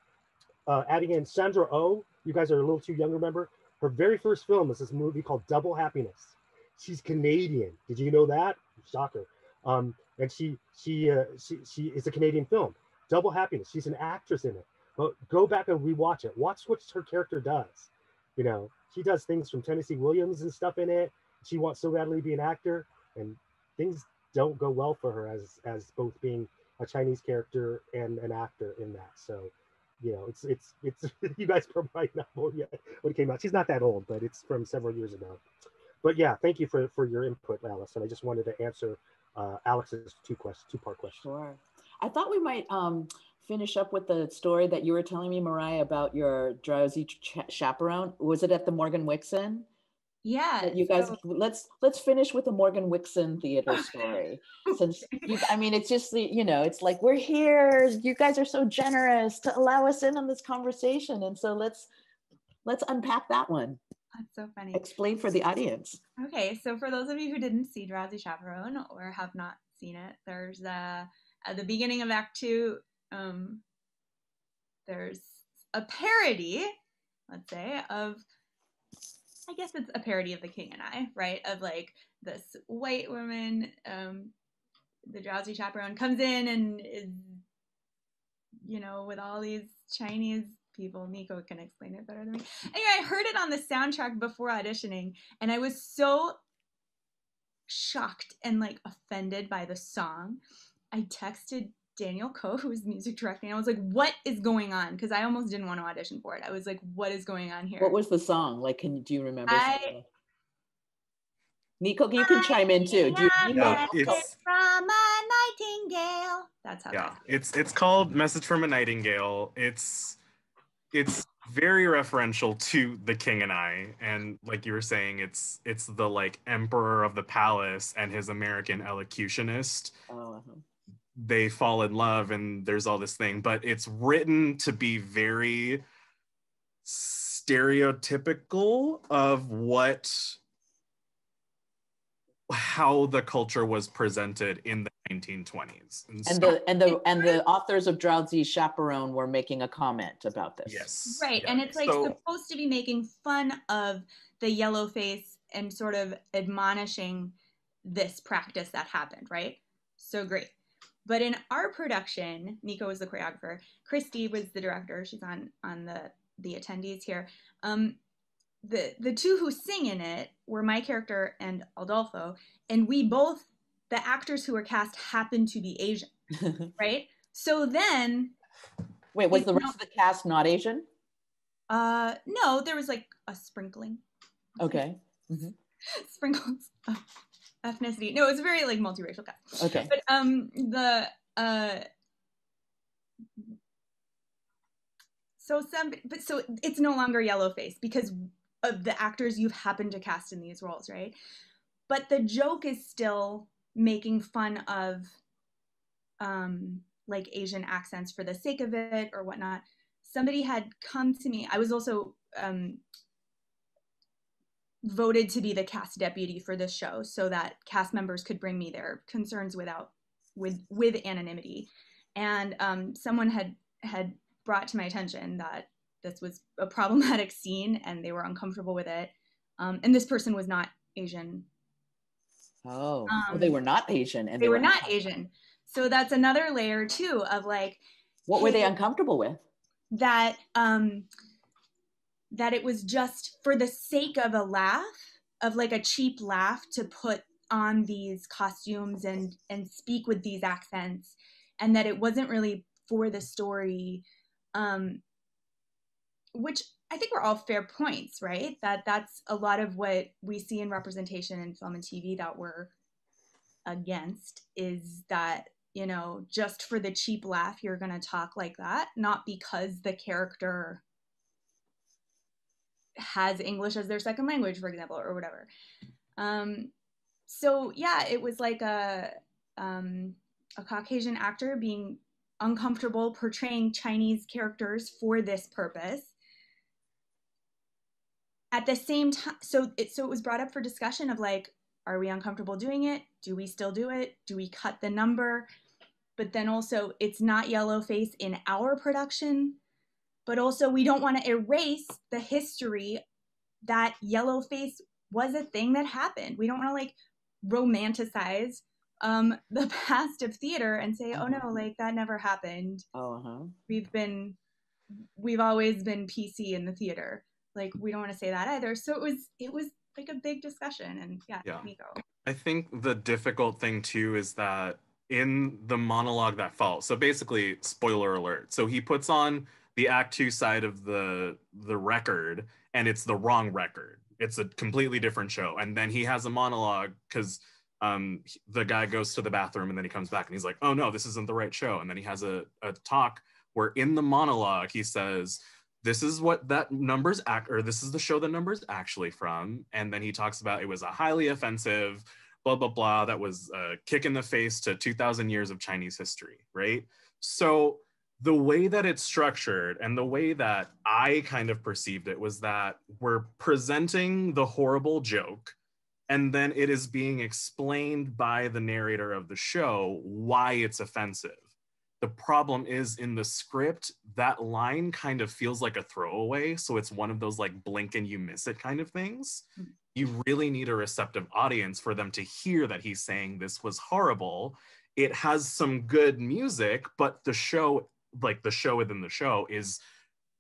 Adding in Sandra Oh, you guys are a little too young, remember? Her very first film is this movie called Double Happiness. She's Canadian. Did you know that? Shocker. And she is a Canadian film. Double Happiness. She's an actress in it. But go back and rewatch it. Watch what her character does. You know, she does things from Tennessee Williams and stuff in it. She wants so badly to be an actor, and things don't go well for her as both being a Chinese character and an actor in that. So, you know, it's you guys probably not old yet when it came out. She's not that old, but it's from several years ago. But yeah, thank you for your input, Alice. And I just wanted to answer Alex's two-part question. Sure. I thought we might finish up with the story that you were telling me, Mariah, about your drowsy chaperone. Was it at the Morgan-Wixson? Yeah. That you guys, let's finish with the Morgan-Wixson theater story. Since I mean, it's just you know, it's like we're here. You guys are so generous to allow us in on this conversation, and so let's unpack that one. That's so funny. Explain for the audience. Okay, so for those of you who didn't see Drowsy Chaperone or have not seen it, there's at the beginning of Act 2, there's a parody, let's say, of, I guess it's a parody of The King and I, right? Of like this white woman, the drowsy chaperone comes in and is, you know, with all these Chinese people. Nico can explain it better than me. Anyway, I heard it on the soundtrack before auditioning, and I was so shocked and like offended by the song. I texted Daniel Coe, who was music directing, and I was like, what is going on? Because I almost didn't want to audition for it. I was like, what is going on here? What was the song? Like, do you remember? Nico, you can chime in too. Do you know? It's from a nightingale. That's how. Yeah, it's called Message from a Nightingale. It's very referential to The King and I, and like you were saying, it's the like emperor of the palace and his American elocutionist. They fall in love, and there's all this thing, but it's written to be very stereotypical of how the culture was presented in the 1920s. And the authors of Drowsy Chaperone were making a comment about this. Yes. Right. Yeah. And it's like supposed to be making fun of the yellow face and sort of admonishing this practice that happened, right? So great. But in our production, Nico was the choreographer, Christy was the director, she's on the attendees here. The two who sing in it were my character and Adolfo, and we both the actors who were cast happened to be Asian, right? So then, wait, was the rest of the cast not Asian? No, there was like a sprinkling. Okay. Mm-hmm. Sprinkles of ethnicity. No, it was a very like multiracial cast. Okay. But so it's no longer yellowface because of the actors you've happened to cast in these roles, right? But the joke is still making fun of like Asian accents for the sake of it or whatnot. Somebody had come to me. I was also voted to be the cast deputy for this show so that cast members could bring me their concerns with anonymity. And someone had brought to my attention that this was a problematic scene and they were uncomfortable with it. And this person was not Asian. Oh, they were not Asian. And they were not Asian. So that's another layer too of like, what were they uncomfortable with? That it was just for the sake of a laugh, of like a cheap laugh, to put on these costumes and speak with these accents, and that it wasn't really for the story, which I think were all fair points, right? That's a lot of what we see in representation in film and TV that we're against, is that, you know, just for the cheap laugh, you're going to talk like that, not because the character has English as their second language, for example, or whatever. So yeah, it was like a Caucasian actor being uncomfortable portraying Chinese characters for this purpose. At the same time, so it was brought up for discussion of like, are we uncomfortable doing it? Do we still do it? Do we cut the number? But then also, it's not yellowface in our production, but also we don't want to erase the history that yellowface was a thing that happened. We don't want to like romanticize the past of theater and say, oh no, like that never happened. We've always been PC in the theater. Like, we don't want to say that either. So it was like a big discussion. And yeah. Nico. I think the difficult thing too is that in the monologue that falls, so basically, spoiler alert, so he puts on the Act 2 side of the record, and it's the wrong record. It's a completely different show. And then he has a monologue because the guy goes to the bathroom and then he comes back and he's like, oh no, this isn't the right show. And then he has a talk where in the monologue he says, this is what that number's this is the show the number's actually from. And then he talks about it was a highly offensive, blah, blah, blah, that was a kick in the face to 2,000 years of Chinese history, right? So the way that it's structured and the way that I kind of perceived it was that we're presenting the horrible joke, and then it is being explained by the narrator of the show why it's offensive. The problem is in the script, that line kind of feels like a throwaway. So it's one of those like blink and you miss it kind of things. Mm-hmm. You really need a receptive audience for them to hear that he's saying this was horrible. It has some good music, but the show, like the show within the show, is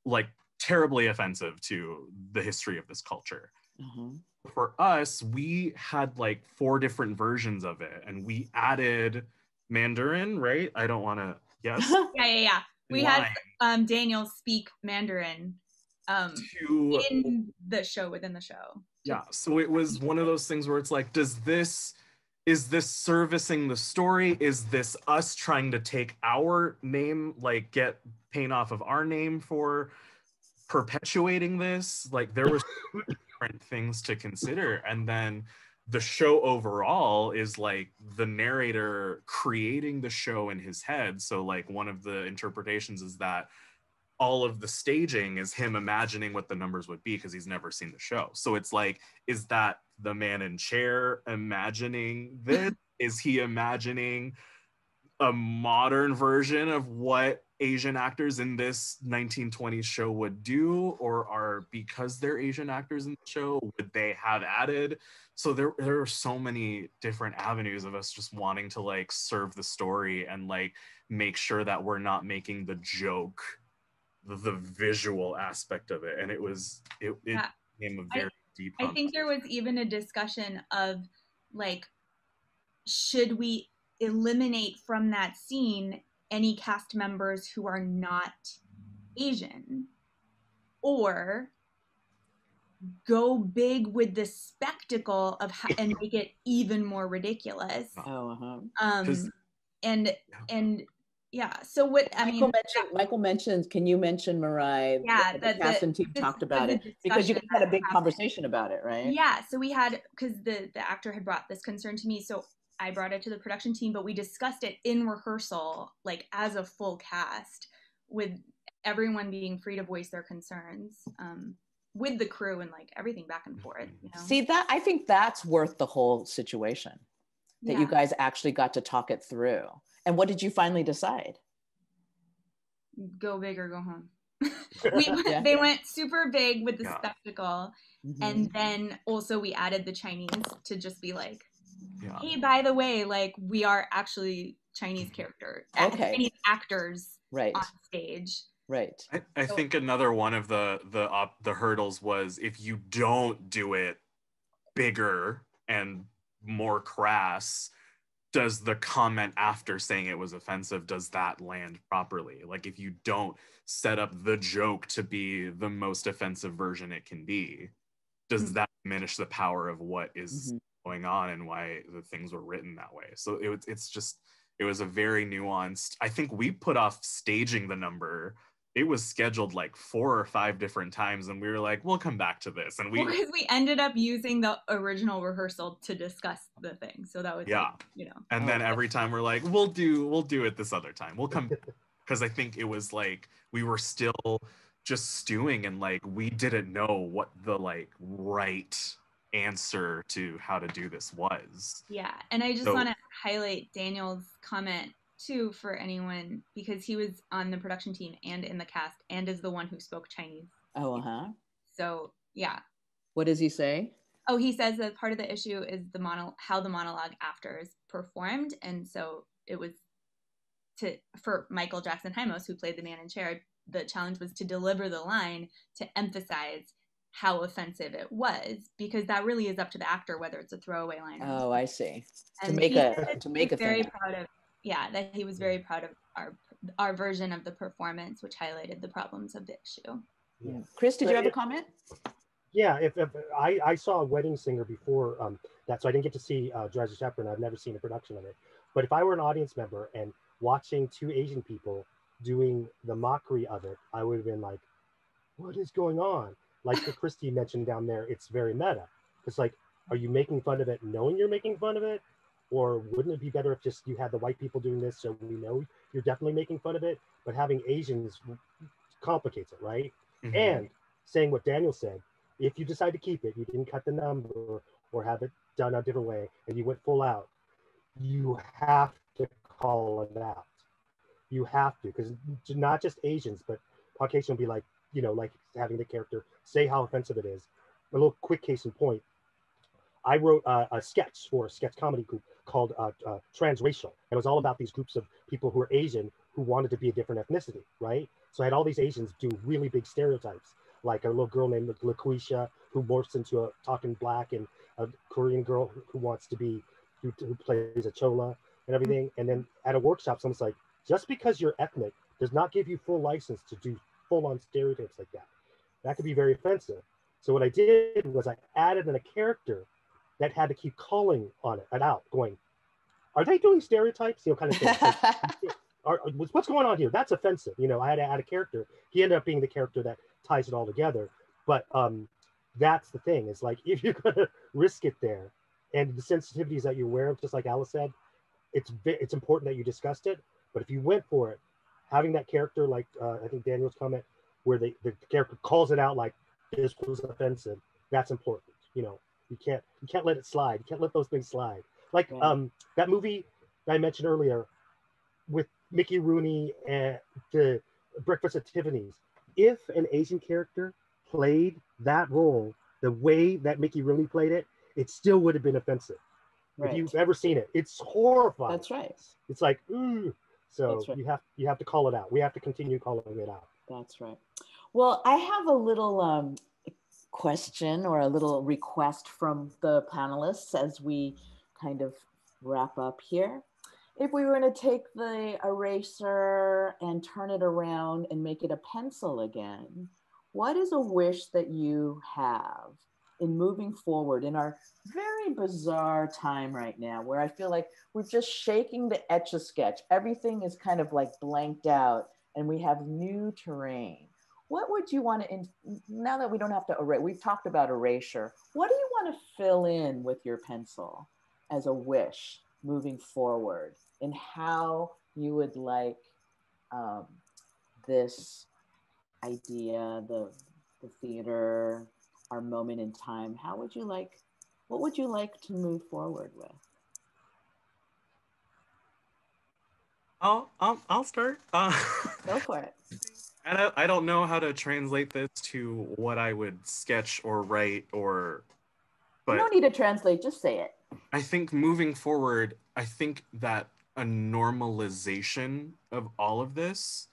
like terribly offensive to the history of this culture. Mm-hmm. For us, we had like 4 different versions of it, and we added Mandarin, right? I don't want to. Yes. Yeah. We had Daniel speak Mandarin in the show, within the show. Yeah. So it was one of those things where it's like, is this servicing the story? Is this us trying to take our name, like get paint off of our name for perpetuating this? Like there were different things to consider. And then the show overall is like the narrator creating the show in his head. So like one of the interpretations is that all of the staging is him imagining what the numbers would be because he's never seen the show. So it's like, is that the man in chair imagining this? Is he imagining a modern version of what Asian actors in this 1920s show would do? Or because they're Asian actors in the show, would they have added? So there are so many different avenues of us just wanting to like serve the story and like make sure that we're not making the joke the visual aspect of it. And it became a very deep. I think there was even a discussion of like should we eliminate from that scene any cast members who are not Asian, or go big with the spectacle of and make it even more ridiculous. And yeah, so what Michael mentioned, can you mention, Mariah, the cast and team talked about it, because you guys had a big conversation about it, right? Yeah, so we had, because the actor had brought this concern to me, so I brought it to the production team, but we discussed it in rehearsal, like as a full cast, with everyone being free to voice their concerns, with the crew and like everything back and forth. You know? See, that I think that's worth the whole situation, that you guys actually got to talk it through. And what did you finally decide? Go big or go home. They went super big with the spectacle. And then also we added the Chinese to just be like, hey, by the way, like we are actually Chinese characters, Chinese actors on stage. Right. I think another one of the hurdles was, if you don't do it bigger and more crass, does the comment after saying it was offensive, does that land properly? Like, if you don't set up the joke to be the most offensive version it can be, does that diminish the power of what is going on and why the things were written that way? So it was a very nuanced, I think we put off staging the number. It was scheduled like 4 or 5 different times, and we were like, we'll come back to this. And because we ended up using the original rehearsal to discuss the thing. So that was And then every time we're like, we'll do it this other time. We'll come, because I think it was like we were still just stewing, and like we didn't know what the like right answer to how to do this was. Yeah, and I just want to highlight Daniel's comment too, for anyone, because he was on the production team and in the cast and is the one who spoke Chinese. So yeah. What does he say? Oh, he says that part of the issue is how the monologue after is performed, and so it was for Michael Jackson Hymos, who played the man in chair, the challenge was to deliver the line to emphasize how offensive it was, because that really is up to the actor whether it's a throwaway line. Oh, I see. And to make a very thing. proud of that he was very proud of our version of the performance, which highlighted the problems of the issue. Yeah. Chris, did you have a comment? Yeah, if I saw a Wedding Singer before that, so I didn't get to see Dress as Chaperone. I've never seen a production of it. But if I were an audience member and watching 2 Asian people doing the mockery of it, I would have been like, what is going on? Like the Christy mentioned down there, it's very meta. It's like, are you making fun of it knowing you're making fun of it? Or wouldn't it be better if just you had the white people doing this, so we know you're definitely making fun of it, but having Asians complicates it, right? And saying what Daniel said, if you decide to keep it, you didn't cut the number or have it done a different way, and you went full out, you have to call it out. You have to, because not just Asians, but Caucasian will be like, like having the character say how offensive it is. A little quick case in point. I wrote a sketch for a sketch comedy group called Transracial. And it was all about these groups of people who are Asian who wanted to be a different ethnicity, right? So I had all these Asians do really big stereotypes, like a little girl named LaQuisha who morphs into a talking black, and a Korean girl who wants to be, who plays a chola and everything. And then at a workshop, someone's like, just because you're ethnic does not give you full license to do full-on stereotypes like that. That could be very offensive. So what I did was I added in a character that had to keep calling on it out, going, are they doing stereotypes? Kind of thing. Like, what's going on here? That's offensive. I had to add a character. He ended up being the character that ties it all together. But that's the thing. Is like, if you're gonna risk it there, and the sensitivities that you're aware of, just like Alice said, it's important that you discussed it. But if you went for it, having that character, like I think Daniel's comment, where the character calls it out like this was offensive, that's important. You can't let it slide. You can't let those things slide. Like that movie that I mentioned earlier with Mickey Rooney and the Breakfast at Tiffany's. If an Asian character played that role the way that Mickey Rooney played it, it still would have been offensive. Right. If you've ever seen it, it's horrifying. That's right. It's like, ooh. So right. you have to call it out. We have to continue calling it out. That's right. Well, I have a little question or a little request from the panelists as we kind of wrap up here. If we were to take the eraser and turn it around and make it a pencil again, what is a wish that you have in moving forward in our very bizarre time right now, where I feel like we're just shaking the Etch-a-Sketch. Everything is kind of like blanked out and we have new terrain. What would you want to, now that we don't have to erase, we've talked about erasure, what do you want to fill in with your pencil as a wish moving forward, and how you would like this idea, the theater, our moment in time, what would you like to move forward with? I'll start. Go for it. I don't know how to translate this to what I would sketch or write but you don't need to translate, just say it. I think moving forward, I think that a normalization of all of this,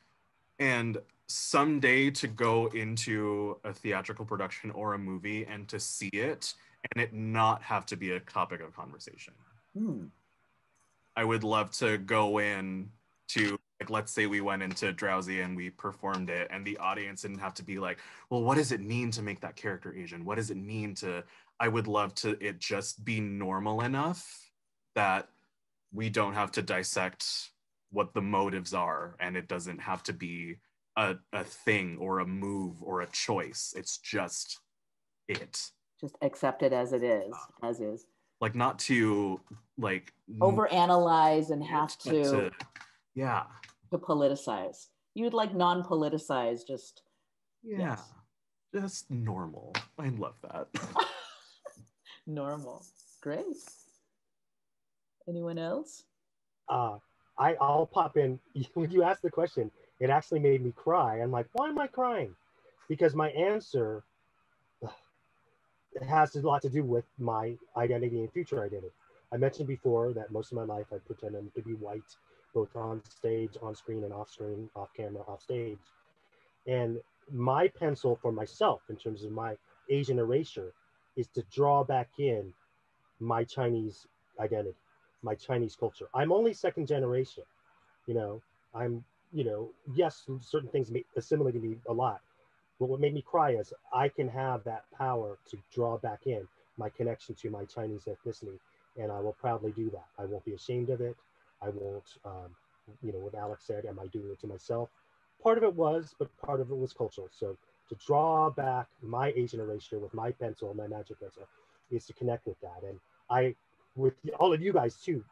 and someday to go into a theatrical production or a movie and to see it and it not have to be a topic of conversation. I would love to go in to, like, let's say we went into Drowsy and we performed it and the audience didn't have to be like, well, what does it mean to make that character Asian? What does it mean to, I would love to it just be normal enough that we don't have to dissect what the motives are, and it doesn't have to be a thing or a move or a choice. It's just it. Just accept it as it is, as is. Like, not to like overanalyze and have to politicize. You'd like non-politicize, just just normal. I love that. Normal. Great. Anyone else? I'll pop in. When you asked the question, it actually made me cry. I'm like, why am I crying? Because my answer has a lot to do with my identity and future identity. I mentioned before that most of my life I pretended to be white, both on stage, on screen, and off screen, off camera, off stage. And my pencil for myself, in terms of my Asian erasure, is to draw back in my Chinese identity, my Chinese culture. I'm only second generation, yes, certain things assimilate me a lot. But what made me cry is I can have that power to draw back in my connection to my Chinese ethnicity, and I will proudly do that. I won't be ashamed of it. I won't, what Alex said, am I doing it to myself? Part of it was, but part of it was cultural. So to draw back my Asian erasure with my pencil, my magic pencil, is to connect with that. And I, with all of you guys too,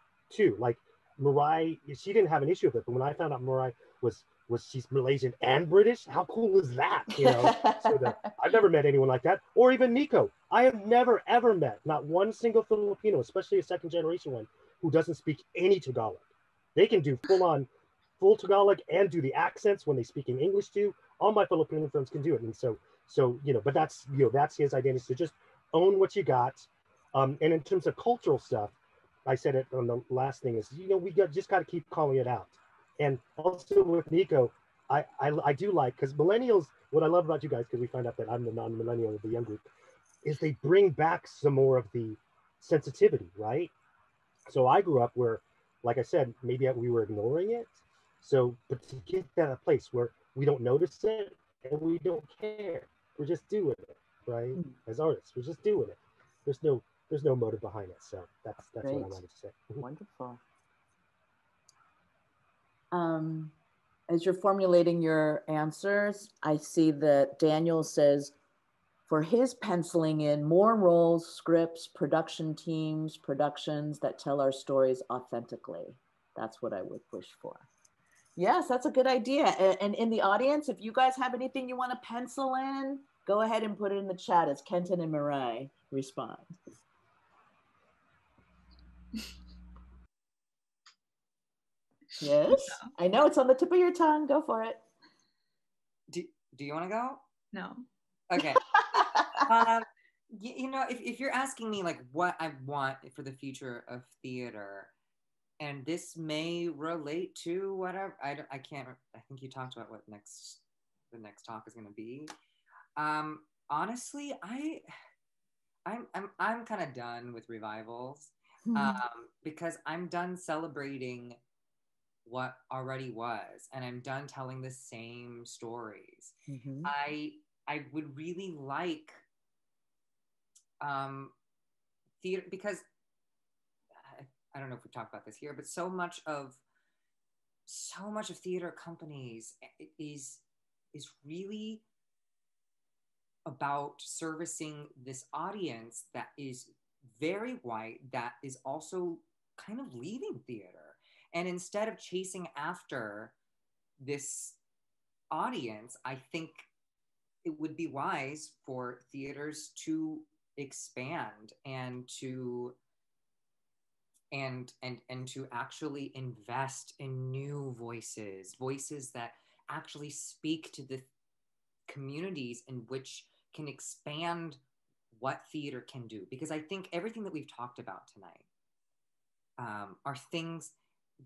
like Mirai, she didn't have an issue with it, but when I found out Mirai was she's Malaysian and British, how cool is that? So that I've never met anyone like that. Or even Nico. I have never, ever met not one single Filipino, especially a second generation one, who doesn't speak any Tagalog. They can do full Tagalog and do the accents when they speak in English too. All my Filipino friends can do it. And so, but that's his identity. So just own what you got. And in terms of cultural stuff, I said it on the last thing is, just got to keep calling it out. And also with Nico, I do like, because millennials, what I love about you guys, because we find out that I'm the non-millennial of the young group, is they bring back some more of the sensitivity, right? So I grew up where, like I said, maybe we were ignoring it. So, but to get to that place where we don't notice it and we don't care, we're just doing it, right? As artists, we're just doing it. There's no motive behind it. So that's what I wanted to say. Wonderful. As you're formulating your answers, I see that Daniel says, for his penciling in more roles, scripts, production teams, productions that tell our stories authentically. That's what I would wish for. Yes, that's a good idea. And in the audience, if you guys have anything you want to pencil in, go ahead and put it in the chat as Kenton and Mirai respond. Yes, I know it's on the tip of your tongue. Go for it. Do you want to go? No. Okay. If you're asking me like what I want for the future of theater, and this may relate to whatever, I can't. I think you talked about what the next talk is going to be. Honestly, I'm kind of done with revivals. because I'm done celebrating what already was, and I'm done telling the same stories. I would really like theater, because I don't know if we talked about this here, but so much of theater companies is really about servicing this audience that is very white, that is also kind of leaving theater. And instead of chasing after this audience, I think it would be wise for theaters to expand and to actually invest in new voices that actually speak to the communities in which can expand what theater can do. Because I think everything that we've talked about tonight are things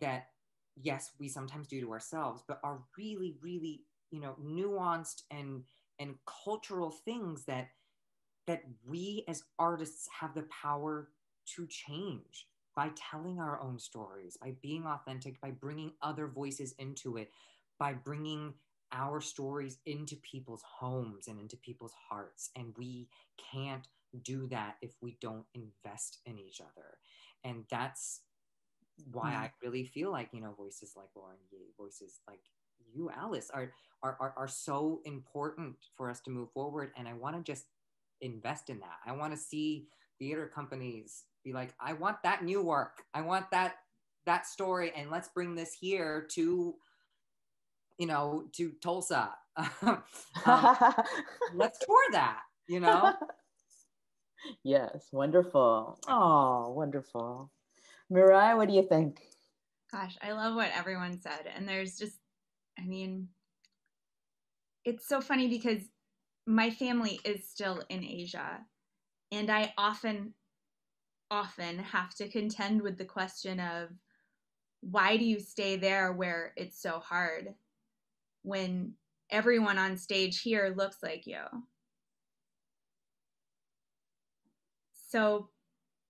that, yes, we sometimes do to ourselves, but are really, really, nuanced and cultural things that we as artists have the power to change by telling our own stories, by being authentic, by bringing other voices into it, by bringing our stories into people's homes and into people's hearts. And we can't do that if we don't invest in each other. And that's why I really feel like, voices like Lauren Yee, voices like you, Alice, are so important for us to move forward. And I want to just invest in that. I want to see theater companies be like, I want that new work. I want that story. And let's bring this here to Tulsa. Let's tour that, Yes, wonderful. Oh, wonderful. Mirai, what do you think? Gosh, I love what everyone said. And there's just, it's so funny because my family is still in Asia. And I often have to contend with the question of, why do you stay there where it's so hard when everyone on stage here looks like you? So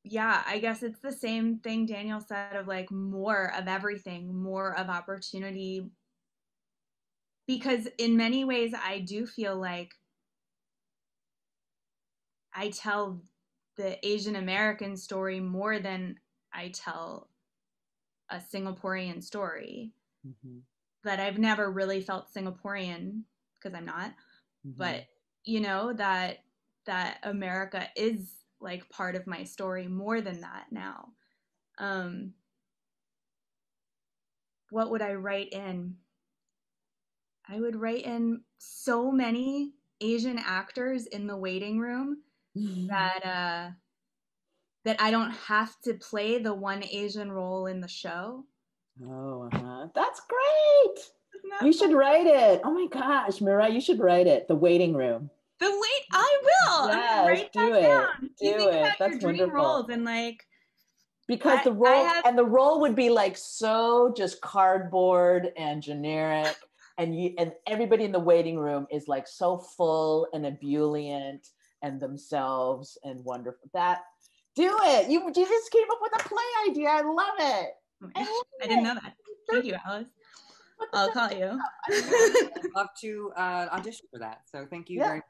yeah, I guess it's the same thing Daniel said of like more of everything, more of opportunity. Because in many ways, I do feel like I tell the Asian American story more than I tell a Singaporean story. That I've never really felt Singaporean, because I'm not, but that America is like part of my story more than that now. What would I write in? I would write in so many Asian actors in the waiting room that I don't have to play the one Asian role in the show. Oh, that's great. You should write it. Oh my gosh, Mirai, you should write it. The waiting room. I will. Yes, I'm gonna write do that it. down. Do You think it. about That's your dream wonderful. roles and like, because the role would be like so just cardboard and generic, and everybody in the waiting room is like so full and ebullient and themselves and wonderful. Do it. You just came up with a play idea. I love it. I didn't know that. Thank you, Alice. I'll call you. I'd love to audition for that. So thank you very much.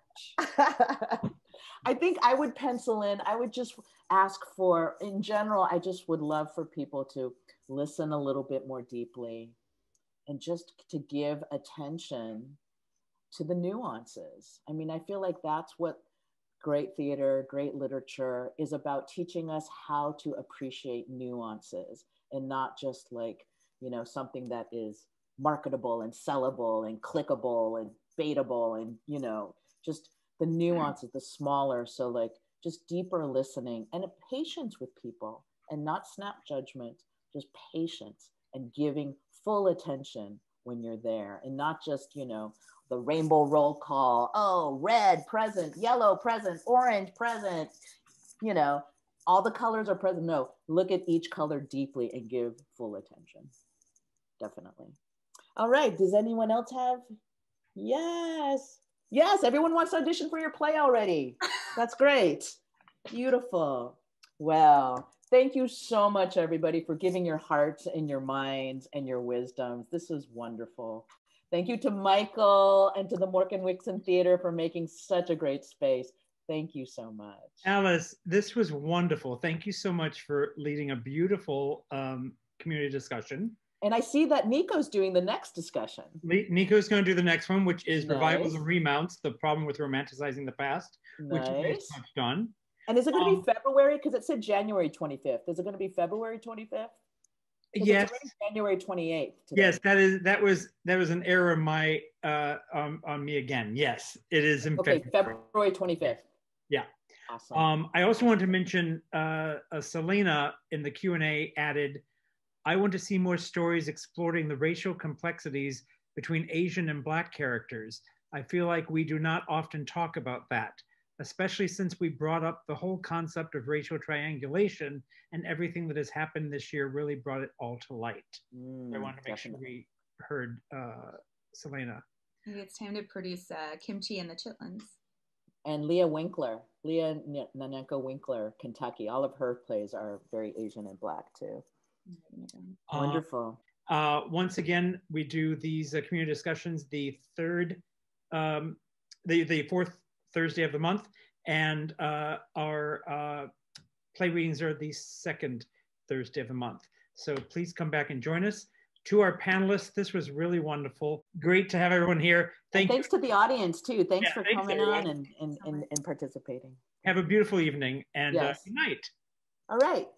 I think I would pencil in, I would just ask for, in general, I just would love for people to listen a little bit more deeply and just to give attention to the nuances. I mean, I feel like that's what great theater, great literature is about, teaching us how to appreciate nuances and not just like, something that is marketable and sellable and clickable and baitable and, just the nuances, the smaller. So like just deeper listening and patience with people, and not snap judgment, just patience and giving full attention when you're there, and not just, the rainbow roll call. Oh, red present, yellow present, orange present, all the colors are present. No, look at each color deeply and give full attention. Definitely. All right. Does anyone else have? Yes. Yes. Everyone wants to audition for your play already. That's great. Beautiful. Well, Thank you so much, everybody, for giving your hearts and your minds and your wisdoms. This is wonderful. Thank you to Michael and to the Morgan-Wixson Theater for making such a great space. Thank you so much. Alice, this was wonderful. Thank you so much for leading a beautiful community discussion. And I see that Nico's doing the next discussion. Nico's going to do the next one, which is Nice. Revivals and Remounts, the problem with romanticizing the past, which is touched on. And is it going to be February? Because it said January 25th. Is it going to be February 25th? Yes. It's January 28th. Today. Yes, that was an error on me again. Yes, it is in February 25th. Yeah. Awesome. I also want to mention Selena in the Q&A added, I want to see more stories exploring the racial complexities between Asian and Black characters. I feel like we do not often talk about that, especially since we brought up the whole concept of racial triangulation, and everything that has happened this year really brought it all to light. I want to make sure we heard Selena. Maybe it's time to produce Kimchi and the Chitlins. And Leah Nanenko Winkler, Kentucky. All of her plays are very Asian and Black too. Wonderful. Once again, we do these community discussions the fourth Thursday of the month, and our play readings are the second Thursday of the month. So please come back and join us. To our panelists, this was really wonderful. Great to have everyone here. Thanks to the audience too. Thanks for coming on and participating. Have a beautiful evening, and good night. All right.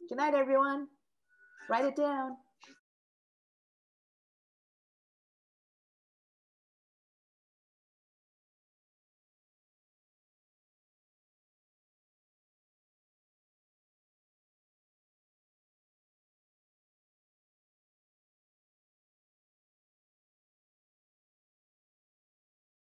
Good night, everyone. Write it down.